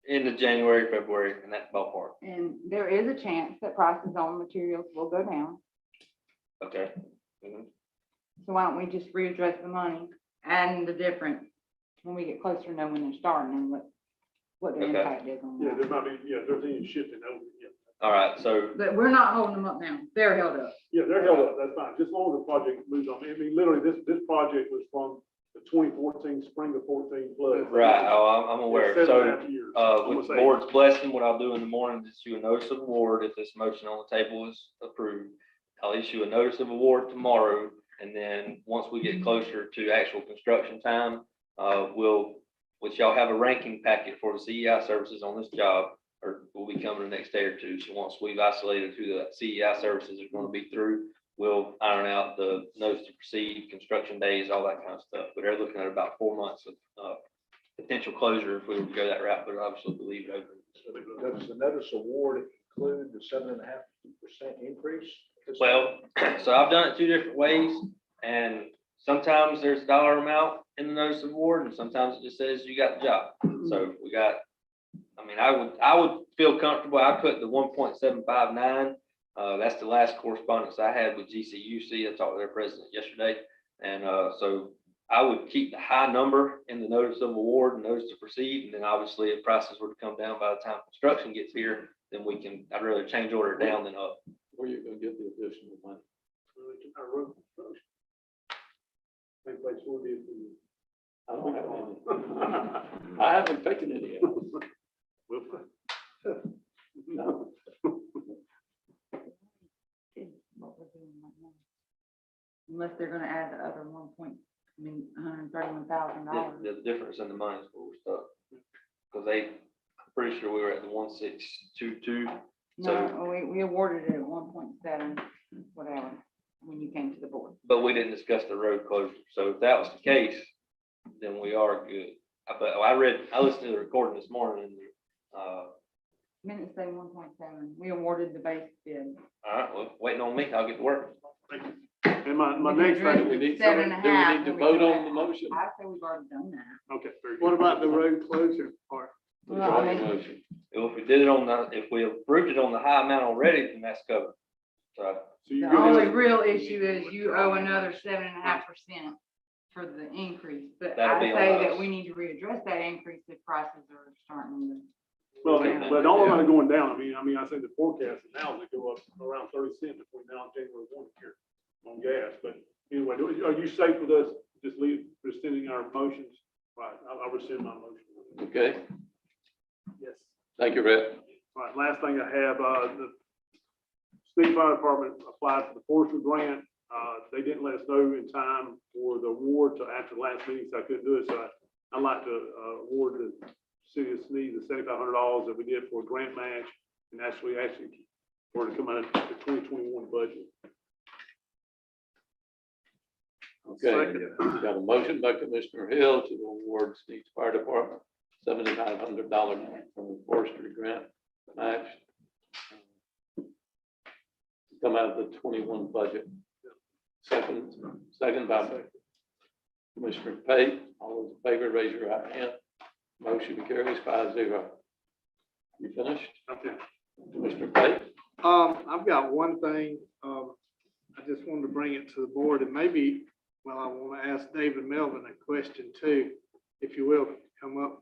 Into January, February, in that ballpark. And there is a chance that prices on materials will go down. Okay. Mhm. So why don't we just readdress the money and the difference when we get closer to knowing when they're starting and what the Okay. impact is on Yeah, that. there might be, yeah, there's any shifting over, yeah. All right, so But we're not holding them up now. They're held up. Yeah, they're held up, that's fine, just as long as the project moves on. I mean, literally, this project was from the 2014, spring of 14 flood. right, I'm aware. Yeah, So 7.5 years. with the board's blessing, what I'll do in the morning is issue a notice of award. If this motion on the table is approved, I'll issue a notice of award tomorrow. And then once we get closer to actual construction time, which y'all have a ranking packet for the CEI services on this job, or will be coming the next day or two. So once we've isolated who the CEI services are going to be through, we'll iron out the notice to proceed, construction days, all that kind of stuff. But they're looking at about 4 months of potential closure if we were to go that route, but obviously we leave it open. Does the notice award include the 7.5% increase? Well, so I've done it 2 different ways, and sometimes there's a dollar amount in the notice of award, and sometimes it just says you got the job. So we got, I mean, I would feel comfortable. I put the 1.759. That's the last correspondence I had with GCUC. I talked to their president yesterday, and so I would keep the high number in the notice of award and notice to proceed, and then obviously if prices were to come down by the time construction gets here, then I'd rather change order down than up. Where you gonna get the additional money? Our road construction. Same place we'll be. I don't have any. I haven't taken any yet. We'll No. What we're doing right now. Unless they're gonna add the other $131,000. The difference in the money is where we're stuck. Because I'm pretty sure we were at the 1,622. So, No, we awarded it at 1.7, whatever, when you came to the board. but we didn't discuss the road closure. So if that was the case, then we are good. But I listened to the recording this morning and Minutes say 1.7. We awarded the base bid. all right, well, waiting on me. I'll get to work. Thank you. And my We can next address thing, it we with need- 7.5. do we need to when vote come on the back. motion? I say we've already done that. okay, very good. What about the road closure part? Well, I mean- Motion. If we approved it on the high amount already, then that's covered. So So you The good only with- real issue is you owe another 7.5% for the increase. But That'll I be on say us. that we need to readdress that increase if prices are starting to. Well, Yeah. but all of them are going down. I mean, I say the forecast now is they go up around 30 cents between now and January 1 here on gas. But anyway, are you safe with us rescinding our motions? Right, I'll rescind my motion. Okay, Yes. thank you, Brett. All right, last thing I have, the Steve Fire Department applied for the forestry grant. They didn't let us know in time for the award till after the last meeting, so I couldn't do it. So I'd like to award the city of Sneed the $7,500 that we did for a grant match, and actually for it to come out of the 2021 budget. Okay, Second. we got a motion by Commissioner Hill to award Sneed's Fire Department $7,500 from the forestry grant match. Come out of the 21 budget. Second by Commissioner Pate. All those in favor, raise your right hand. Motion carries 5-0. You finished? Okay. Commissioner Pate? I've got one thing, I just wanted to bring it to the board, and maybe, well, I want to ask David Melvin a question too, if you will, come up.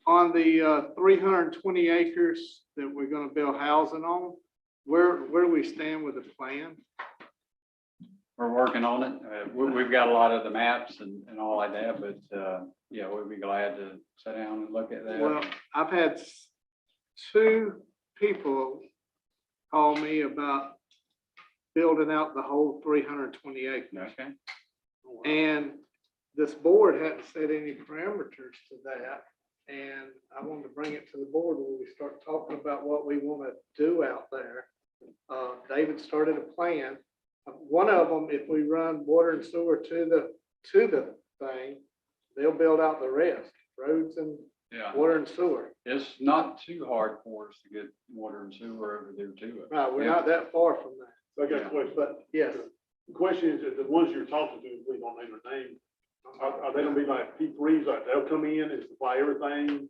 On the 320 acres that we're going to build housing on, where do we stand with the plan? We're working on it. We've got a lot of the maps and all like that, but yeah, we'd be glad to sit down and look at that. Well, I've had 2 people call me about building out the whole 320 acres. Okay. And this board hadn't set any parameters to that. And I wanted to bring it to the board when we start talking about what we want to do out there. David started a plan. One of them, if we run water and sewer to the thing, they'll build out the rest, roads and Yeah, water and sewer. it's not too hard for us to get water and sewer over there to it. Right, we're not that far from that. So I got a question. But yes, The question is, the ones you're talking to, please don't name their name. Are they gonna be like P3s, like they'll come in and supply everything?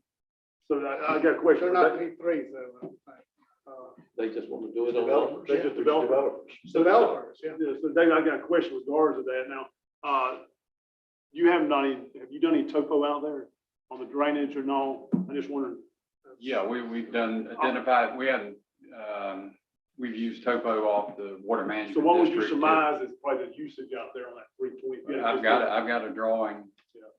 So I got a question. they're not P3s though. They just want to do it on. Developers. They just developers. Developers, yeah. Yeah, so David, I got a question with regards to that. Now, you haven't done any, have you done any topo out there on the drainage or no? I just wondered. Yeah, we've done identified, we haven't, we've used topo off the water management. So what would you district. surmise is probably the usage out there on that 320? I've got a drawing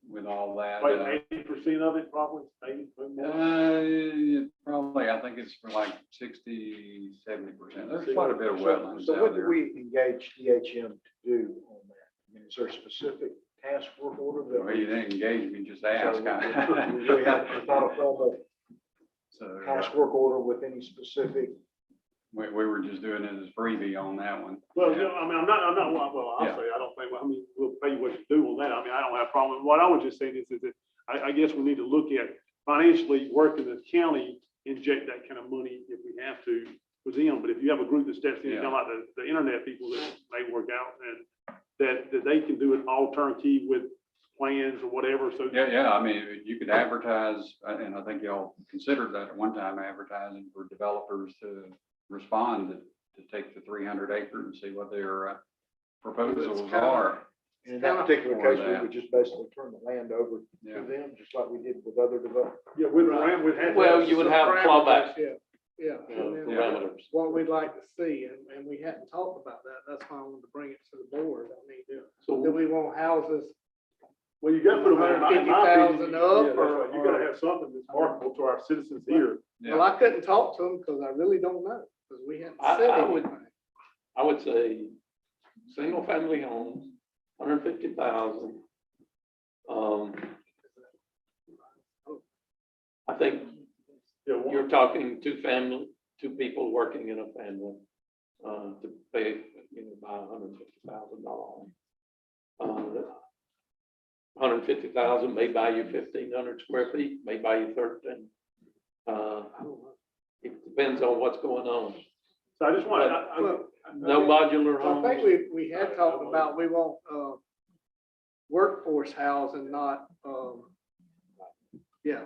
with all that. Like 80% of it, probably, 80, Probably, I think it's for like 60, 70%. There's quite a bit of wetlands So what out do there. we engage DHM to do on that? I mean, is there a specific task work order that? Well, you didn't engage me, just ask. We really have, it's not a formal So task work order with any specific. we were just doing it as freebie on that one. Well, you know, I mean, I'm not, well, I'll Yeah. say, I don't think, well, I mean, we'll pay you what you do on that. I mean, I don't have a problem. What I was just saying is that I guess we need to look at financially working the county, inject that kind of money if we have to with them. But if you have a group that steps in, kind of like the internet people that may work out and that they can do it all turnkey with plans or whatever. So Yeah, I mean, you could advertise, and I think y'all considered that at one time, advertising for developers to respond to take the 300 acres and see what their proposals are. And in that particular case, we would just basically turn the land over Yeah. to them, just like we did with other developers. yeah, with Rand, we'd have. Well, you would have clawback. Yeah, yeah. And then Parameters. what we'd like to see, and we hadn't talked about that. That's why I wanted to bring it to the board. I mean, do we want houses? Well, you gotta put them in my opinion, 50,000 up, yeah, that's or- right. You gotta have something that's marketable to our citizens here. Well, I couldn't talk to them because I really don't know, because we hadn't I- said I would- anything. I would say, single family homes, 150,000. I think you're talking two people working in a family, to pay, about $150,000. 150,000 may buy you 1,500 square feet, may buy you 13. It depends on what's going on. So I just want, No modular I homes. think we had talked about, we want, workforce housing, not, yeah.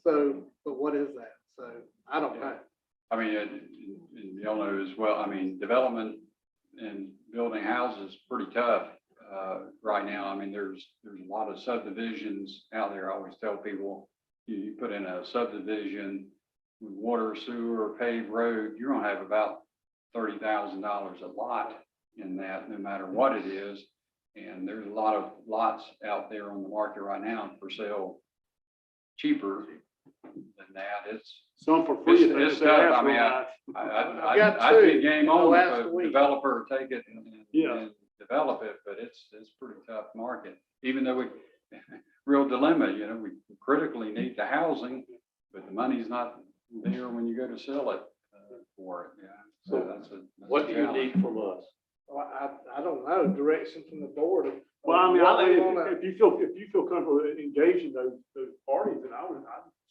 So, but what is that? So, I don't know. I mean, y'all know as well, I mean, development and building houses is pretty tough right now. I mean, there's a lot of subdivisions out there. I always tell people, you put in a subdivision with water, sewer, paved road, you're gonna have about $30,000 a lot in that, no matter what it is. And there's a lot of lots out there on the market right now for sale cheaper than that. It's, Some for free. if they it's just tough. ask I mean, for it. I've got I'd be two game on last if a week. developer take it Yeah. and develop it, but it's pretty tough market. Even though real dilemma, you know, we critically need the housing, but the money's not there when you go to sell it for it, yeah. So that's a challenge. from us? Well, I don't know, direction from the board. of Well, I mean, what I we think wanna- if you feel comfortable engaging those parties, then I'd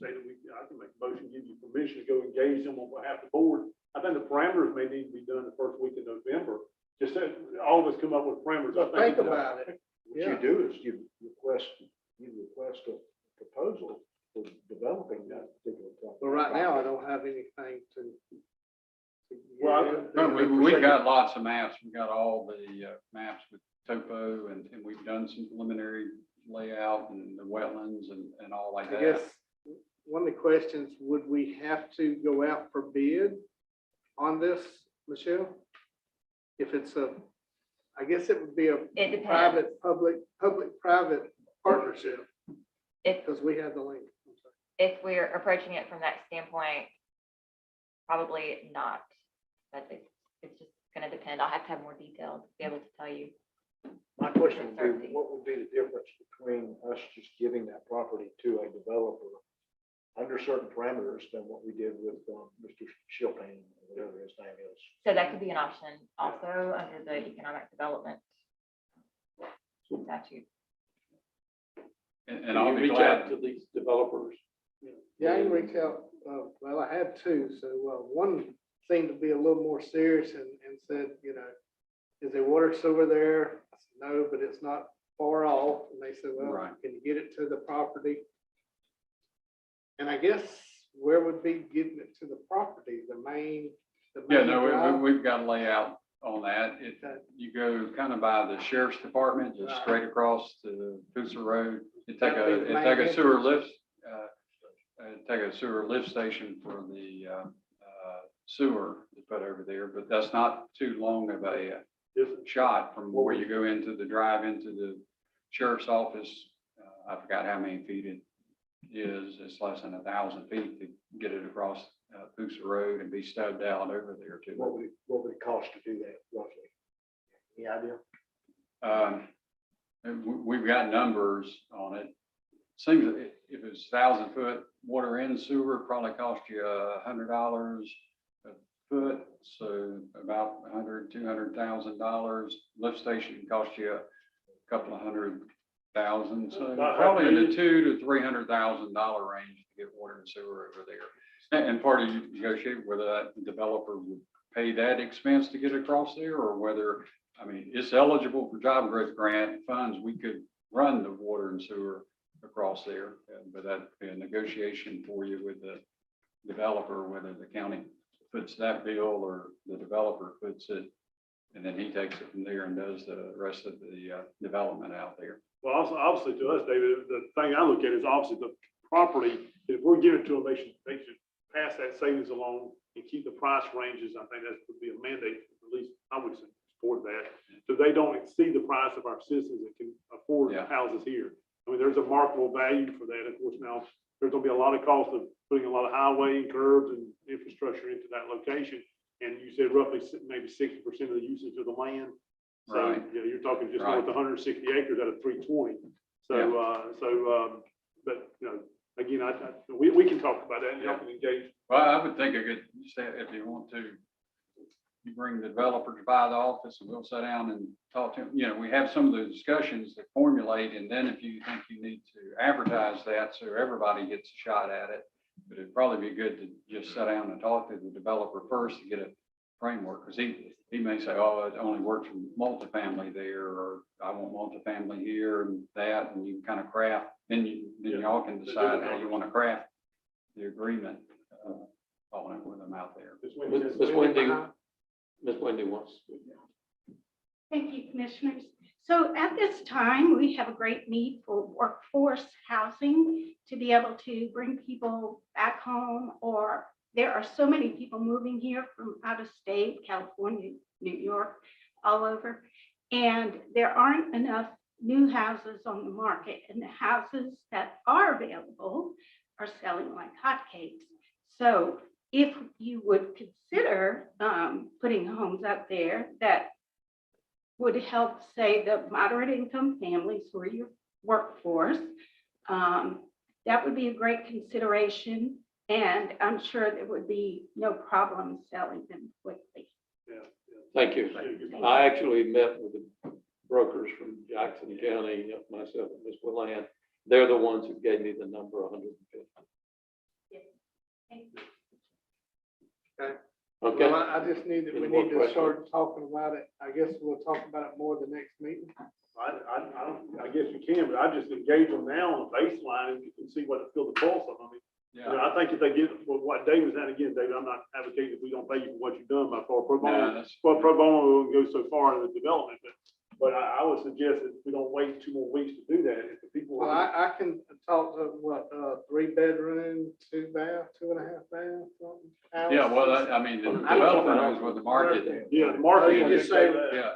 say that I can make a motion, give you permission to go engage them on behalf of the board. I think the parameters may need to be done the first week of November. Just that all of us come up with parameters. Well, I think about it. What you do is you request a proposal for developing that particular property. But right now, I don't have anything to. Well, But we've got lots of maps. We've got all the maps with topo and we've done some preliminary layout and the wetlands and all like I that. guess one of the questions, would we have to go out for bid on this, Michelle? If it's I guess it would be a It depends. private, public-private partnership, If, because we have the link. if we're approaching it from that standpoint, probably not. But it's just gonna depend. I'll have to have more details to be able to tell you. My question would Certainty. be, what would be the difference between us just giving that property to a developer under certain parameters than what we did with Mr. Shilton, or whatever his name is? So that could be an option also under the economic development statute. And I'll be glad. to these developers? Yeah, I can reach out, well, I had two, so one seemed to be a little more serious and said, you know, is there water sewer there? I said, no, but it's not far off. And they said, well, Right. can you get it to the property? And I guess where would be getting it to the property, the main? Yeah, no, drive? we've got a layout on that. You go kind of by the sheriff's department, just Right. straight across to Coosa Road. You take That'd be a, the you main take a sewer entrance. lift, take a sewer lift station for the sewer to put over there, but that's not too long of a shot from where you go into the drive into the sheriff's office. I forgot how many feet it is. It's less than 1,000 feet to get it across Coosa Road and be stubbed out over there too. What would it cost to do that roughly? Any idea? We've got numbers on it. Seems that if it's 1,000 foot water and sewer, it probably cost you $100 a foot. So about $200,000. Lift station cost you a couple of $100,000. So probably in the $200,000 to $300,000 range to get water and sewer over there. And part of you negotiate whether that developer would pay that expense to get across there or whether, I mean, it's eligible for job growth grant funds. We could run the water and sewer across there, but that'd be a negotiation for you with the developer, whether the county puts that bill or the developer puts it. And then he takes it from there and does the rest of the development out there. Well, also, obviously to us, David, the thing I look at is obviously the property. If we're giving it to them, they should pass that savings along and keep the price ranges. I think that would be a mandate, at least I would support that. So they don't exceed the price of our citizens that can afford houses here. I mean, there's a marketable value for that. Of course, now there's gonna be a lot of cost of putting a lot of highway and curbs and infrastructure into that location. And you said roughly maybe 60% of the usage of the land. So, Right. you know, you're talking just Right. north of 160 acres out of 320. So, but, you know, again, we can talk about that and help and engage. Well, I would think a good, if you want to, you bring the developer to buy the office and we'll sit down and talk to him. You know, we have some of the discussions that formulate, and then if you think you need to advertise that so everybody gets a shot at it, but it'd probably be good to just sit down and talk to the developer first to get a framework, because he may say, oh, it only works for multifamily there, or I want multifamily here and that, and you can kind of craft, then y'all can decide how you want to craft the agreement on it with them out there. Ms. Wendy wants. Thank you, Commissioners. So at this time, we have a great need for workforce housing to be able to bring people back home, or there are so many people moving here from out of state, California, New York, all over. And there aren't enough new houses on the market, and the houses that are available are selling like hotcakes. So if you would consider putting homes up there that would help, say, the moderate income families who are your workforce, that would be a great consideration. And I'm sure there would be no problem selling them quickly. Thank you. I actually met with the brokers from Jackson County, myself and Ms. Willan. They're the ones who gave me the number 150. Okay. Well, I just need, we Any more need to questions? start talking about it. I guess we'll talk about it more the next meeting. I guess you can, but I just engage them now on the baseline and you can see what feel the pulse of them. I mean, you know, I think if they get, well, what David was at again, David, I'm not advocating if we don't pay you for what you've done by far. Pro bono, well, pro bono won't go so far in the development, but I would suggest that we don't wait 2 more weeks to do that. If the people. Well, I can talk to what, 3 bedroom, 2 bath, 2.5 bath, something. Yeah, well, I mean, the developer knows what the market is. Yeah, the market. You just say Yeah,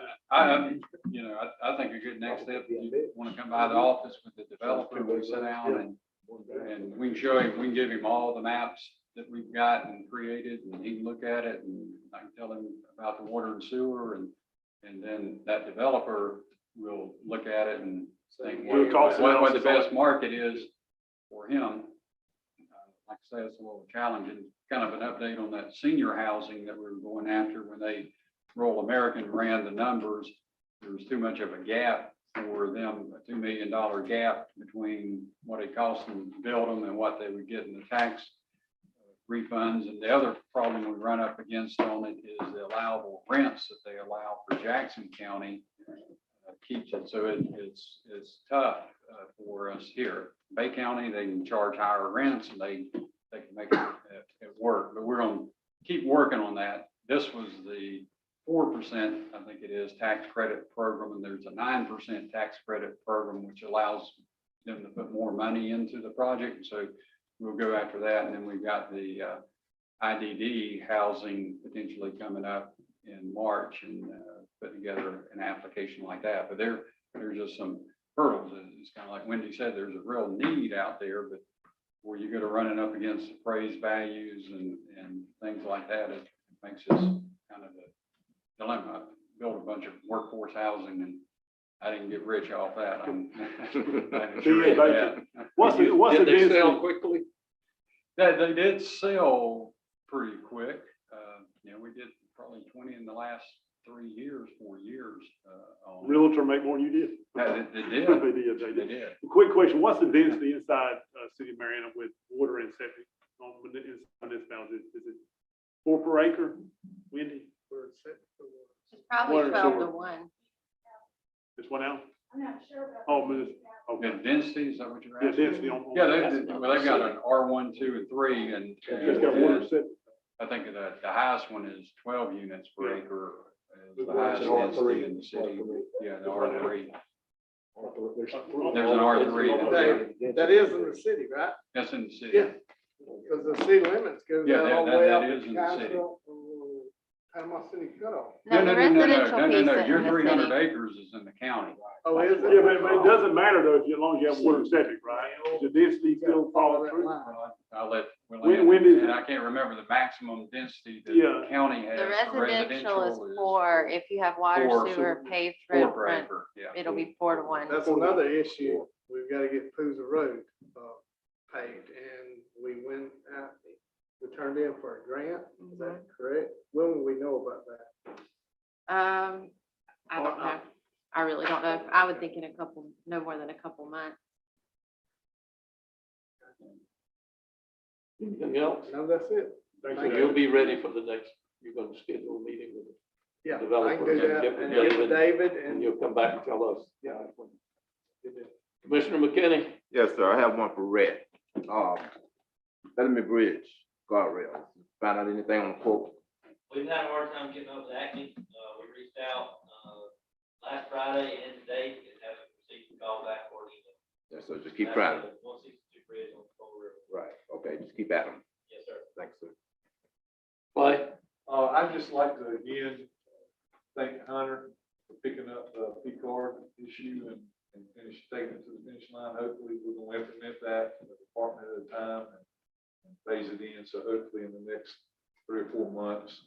I think a good next step, you want to come by the office with the developer, we sit down and we can show him, we can give him all the maps that we've got and created, and he can look at it, and I can tell him about the water and sewer, and then that developer will look at it and think what the best market is for him. Like I say, it's a little challenging, kind of an update on that senior housing that we were going after when they Rural American ran the numbers. There was too much of a gap for them, a $2 million gap between what it cost them to build them and what they would get in the tax refunds. And the other problem we run up against on it is the allowable rents that they allow for Jackson County keeps it. So it's tough for us here. Bay County, they can charge higher rents and they can make it work, but we're going to keep working on that. This was the 4%, I think it is, tax credit program, and there's a 9% tax credit program, which allows them to put more money into the project. So we'll go after that. And then we've got the IDD housing potentially coming up in March and putting together an application like that. But there's just some hurdles. It's kind of like Wendy said, there's a real need out there, but where you go to running up against appraised values and things like that, it makes this kind of a dilemma. Build a bunch of workforce housing, and I didn't get rich off that. Did they sell quickly? They did sell pretty quick. We did probably 20 in the last 4 years. Realtor make more than you did. They did. They did. Quick question, what's the density inside City of Marietta with water and septic on this house? Is it 4 per acre, Wendy? It's probably 12 to 1. Just one out? I'm not sure. Oh, okay. The density, is that what you're Yeah, asking? density on. Yeah, they've got an R1, 2, and 3, and Just got water and septic. I think the highest one is 12 units per acre. Is the highest density in the city. Yeah, the R3. There's an R3. That is in the city, right? That's in the city. Yeah. Because the city limits goes Yeah, all the way that up is to in the city. Castle, Panama City cutoff. No, the residential piece is Your in the 300 city. acres is in the county. Oh, is it? Yeah, but it doesn't matter though, as long as you have water and septic, right? The density still follows through. I'll let, When I can't remember the maximum density that Yeah. the county has. The for residential is 4. If you have water, 4, sewer, paved 4 per front, acre. Yeah. it'll be 4 to 1. That's another issue. We've got to get Pooza Road paved, and we went out, we turned in for a grant. Is that correct? When will we know about that? I don't know. I really don't know. I would think no more than a couple months. Anything else? No, that's it. So you'll be ready for the next, you're going to schedule a meeting with Yeah, I can developers do and that get and together get with David and and. you'll come back and tell us. Yeah. Commissioner McKinney? Yes, sir. I have one for Red. Bellamy Bridge, guardrails. Found out anything on the quote? We've had a hard time getting up to Acme. We reached out last Friday and today and haven't received a call back or an email. Yeah, so just keep trying. 162 bridge on the Coal River. Right, okay, just keep at them. Yes, sir. Thanks, sir. Clay? I'd just like to again thank Hunter for picking up the P card issue and finish, taking it to the finish line. Hopefully, we're gonna implement that in the department at a time and phase it in. So hopefully in the next 3 or 4 months,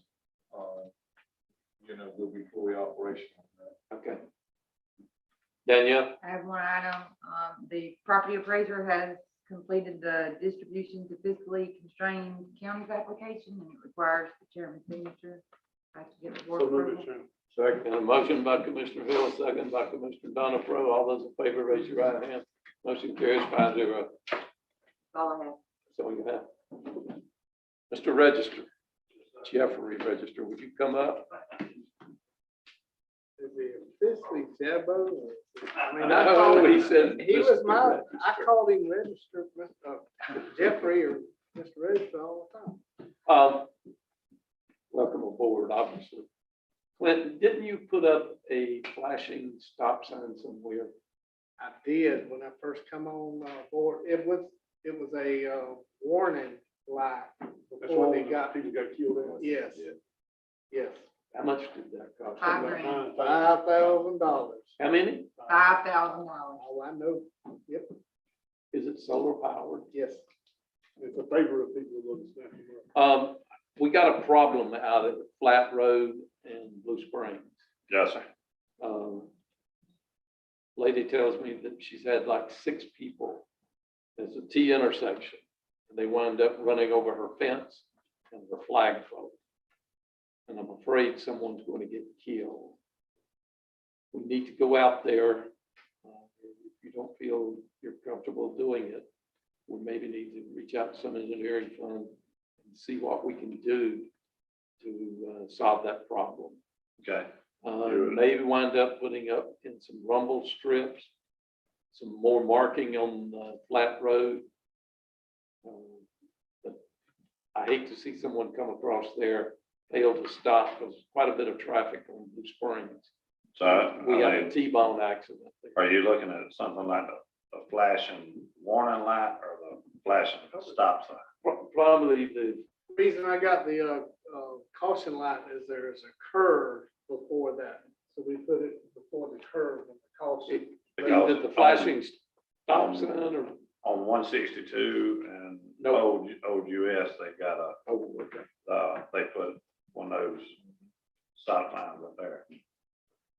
we'll be fully operational. Okay. Danielle? I have one item. The property appraiser has completed the distribution to fiscally constrained counties application, and it requires the chairman's signature. I have to get the board So move it, approval. Chairman. Second. And a motion by Commissioner Hill, a second by Commissioner Donifro. All those in favor, raise your right hand. Motion carries 5-0. That's all I have. So you have. Mr. Register, Jeffrey Register, would you come up? Is he officially Jabbo? I mean, No, he said. He was Mr. my, Register. I called him Register, Jeffrey or Mr. Register all the time. Welcome aboard, obviously. Clinton, didn't you put up a flashing stop sign somewhere? I did when I first come on board. It was a warning light That's before why they got, people got killed out. yes, yes, How much did that cost? $5,000. $5,000. How many? $5,000. Oh, I know. Yep, Is it solar powered? yes. It's a favor of people who look at snapping. We got a problem out at Flat Road and Blue Springs. Yes, sir. Lady tells me that she's had like 6 people. It's a T intersection. And they wound up running over her fence and her flagpole. And I'm afraid someone's going to get killed. We need to go out there. If you don't feel you're comfortable doing it, we maybe need to reach out to some engineering firm and see what we can do to solve that problem. Okay. Maybe wind up putting up in some rumble strips, some more marking on the flat road. But I hate to see someone come across there, fail to stop, because quite a bit of traffic on Blue Springs. So, We had a T-bone accident there. are you looking at something like a flashing warning light or the flashing stop sign? Probably the, Reason I got the caution light is there's a curve before that. So we put it before the curve and the caution. either the flashing stop sign or, On 162 and No. old US, they've got oh, okay. they put one of those stop signs up there.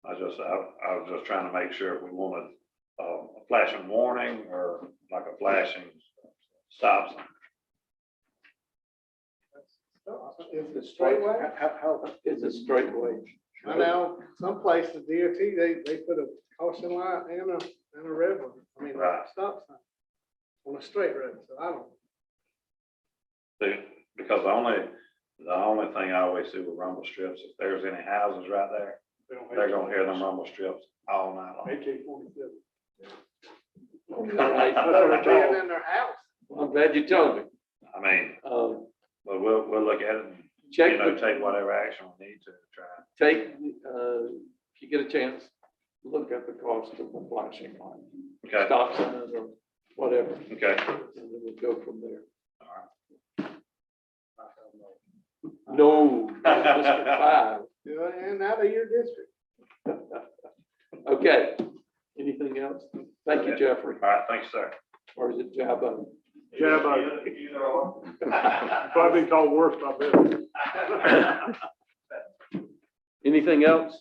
I was just trying to make sure if we wanted a flashing warning or like a flashing stop sign. Is it straightway? How is it straightway? I know some places DOT, they put a caution light and a red one. I mean, Right. stop sign on a straight road. So I don't. Because the only thing I always see with rumble strips, if there's any houses right there, they're gonna hear them rumble strips all night long. AK-47. All That's right. what they're doing in their house. I'm glad you told me. I mean, but we'll look at it and, Check, take whatever action we need to try. take, if you get a chance, look at the cost of the flashing light. Okay, Stop sign or whatever, okay. and then we'll go from there. All No, Mr. Five. Yeah, and out of your district. Okay, anything else? Thank you, Jeffrey. right, thanks, sir. Or is it Jabbo? Jabbo. If I've been called worse, I bet. Anything else?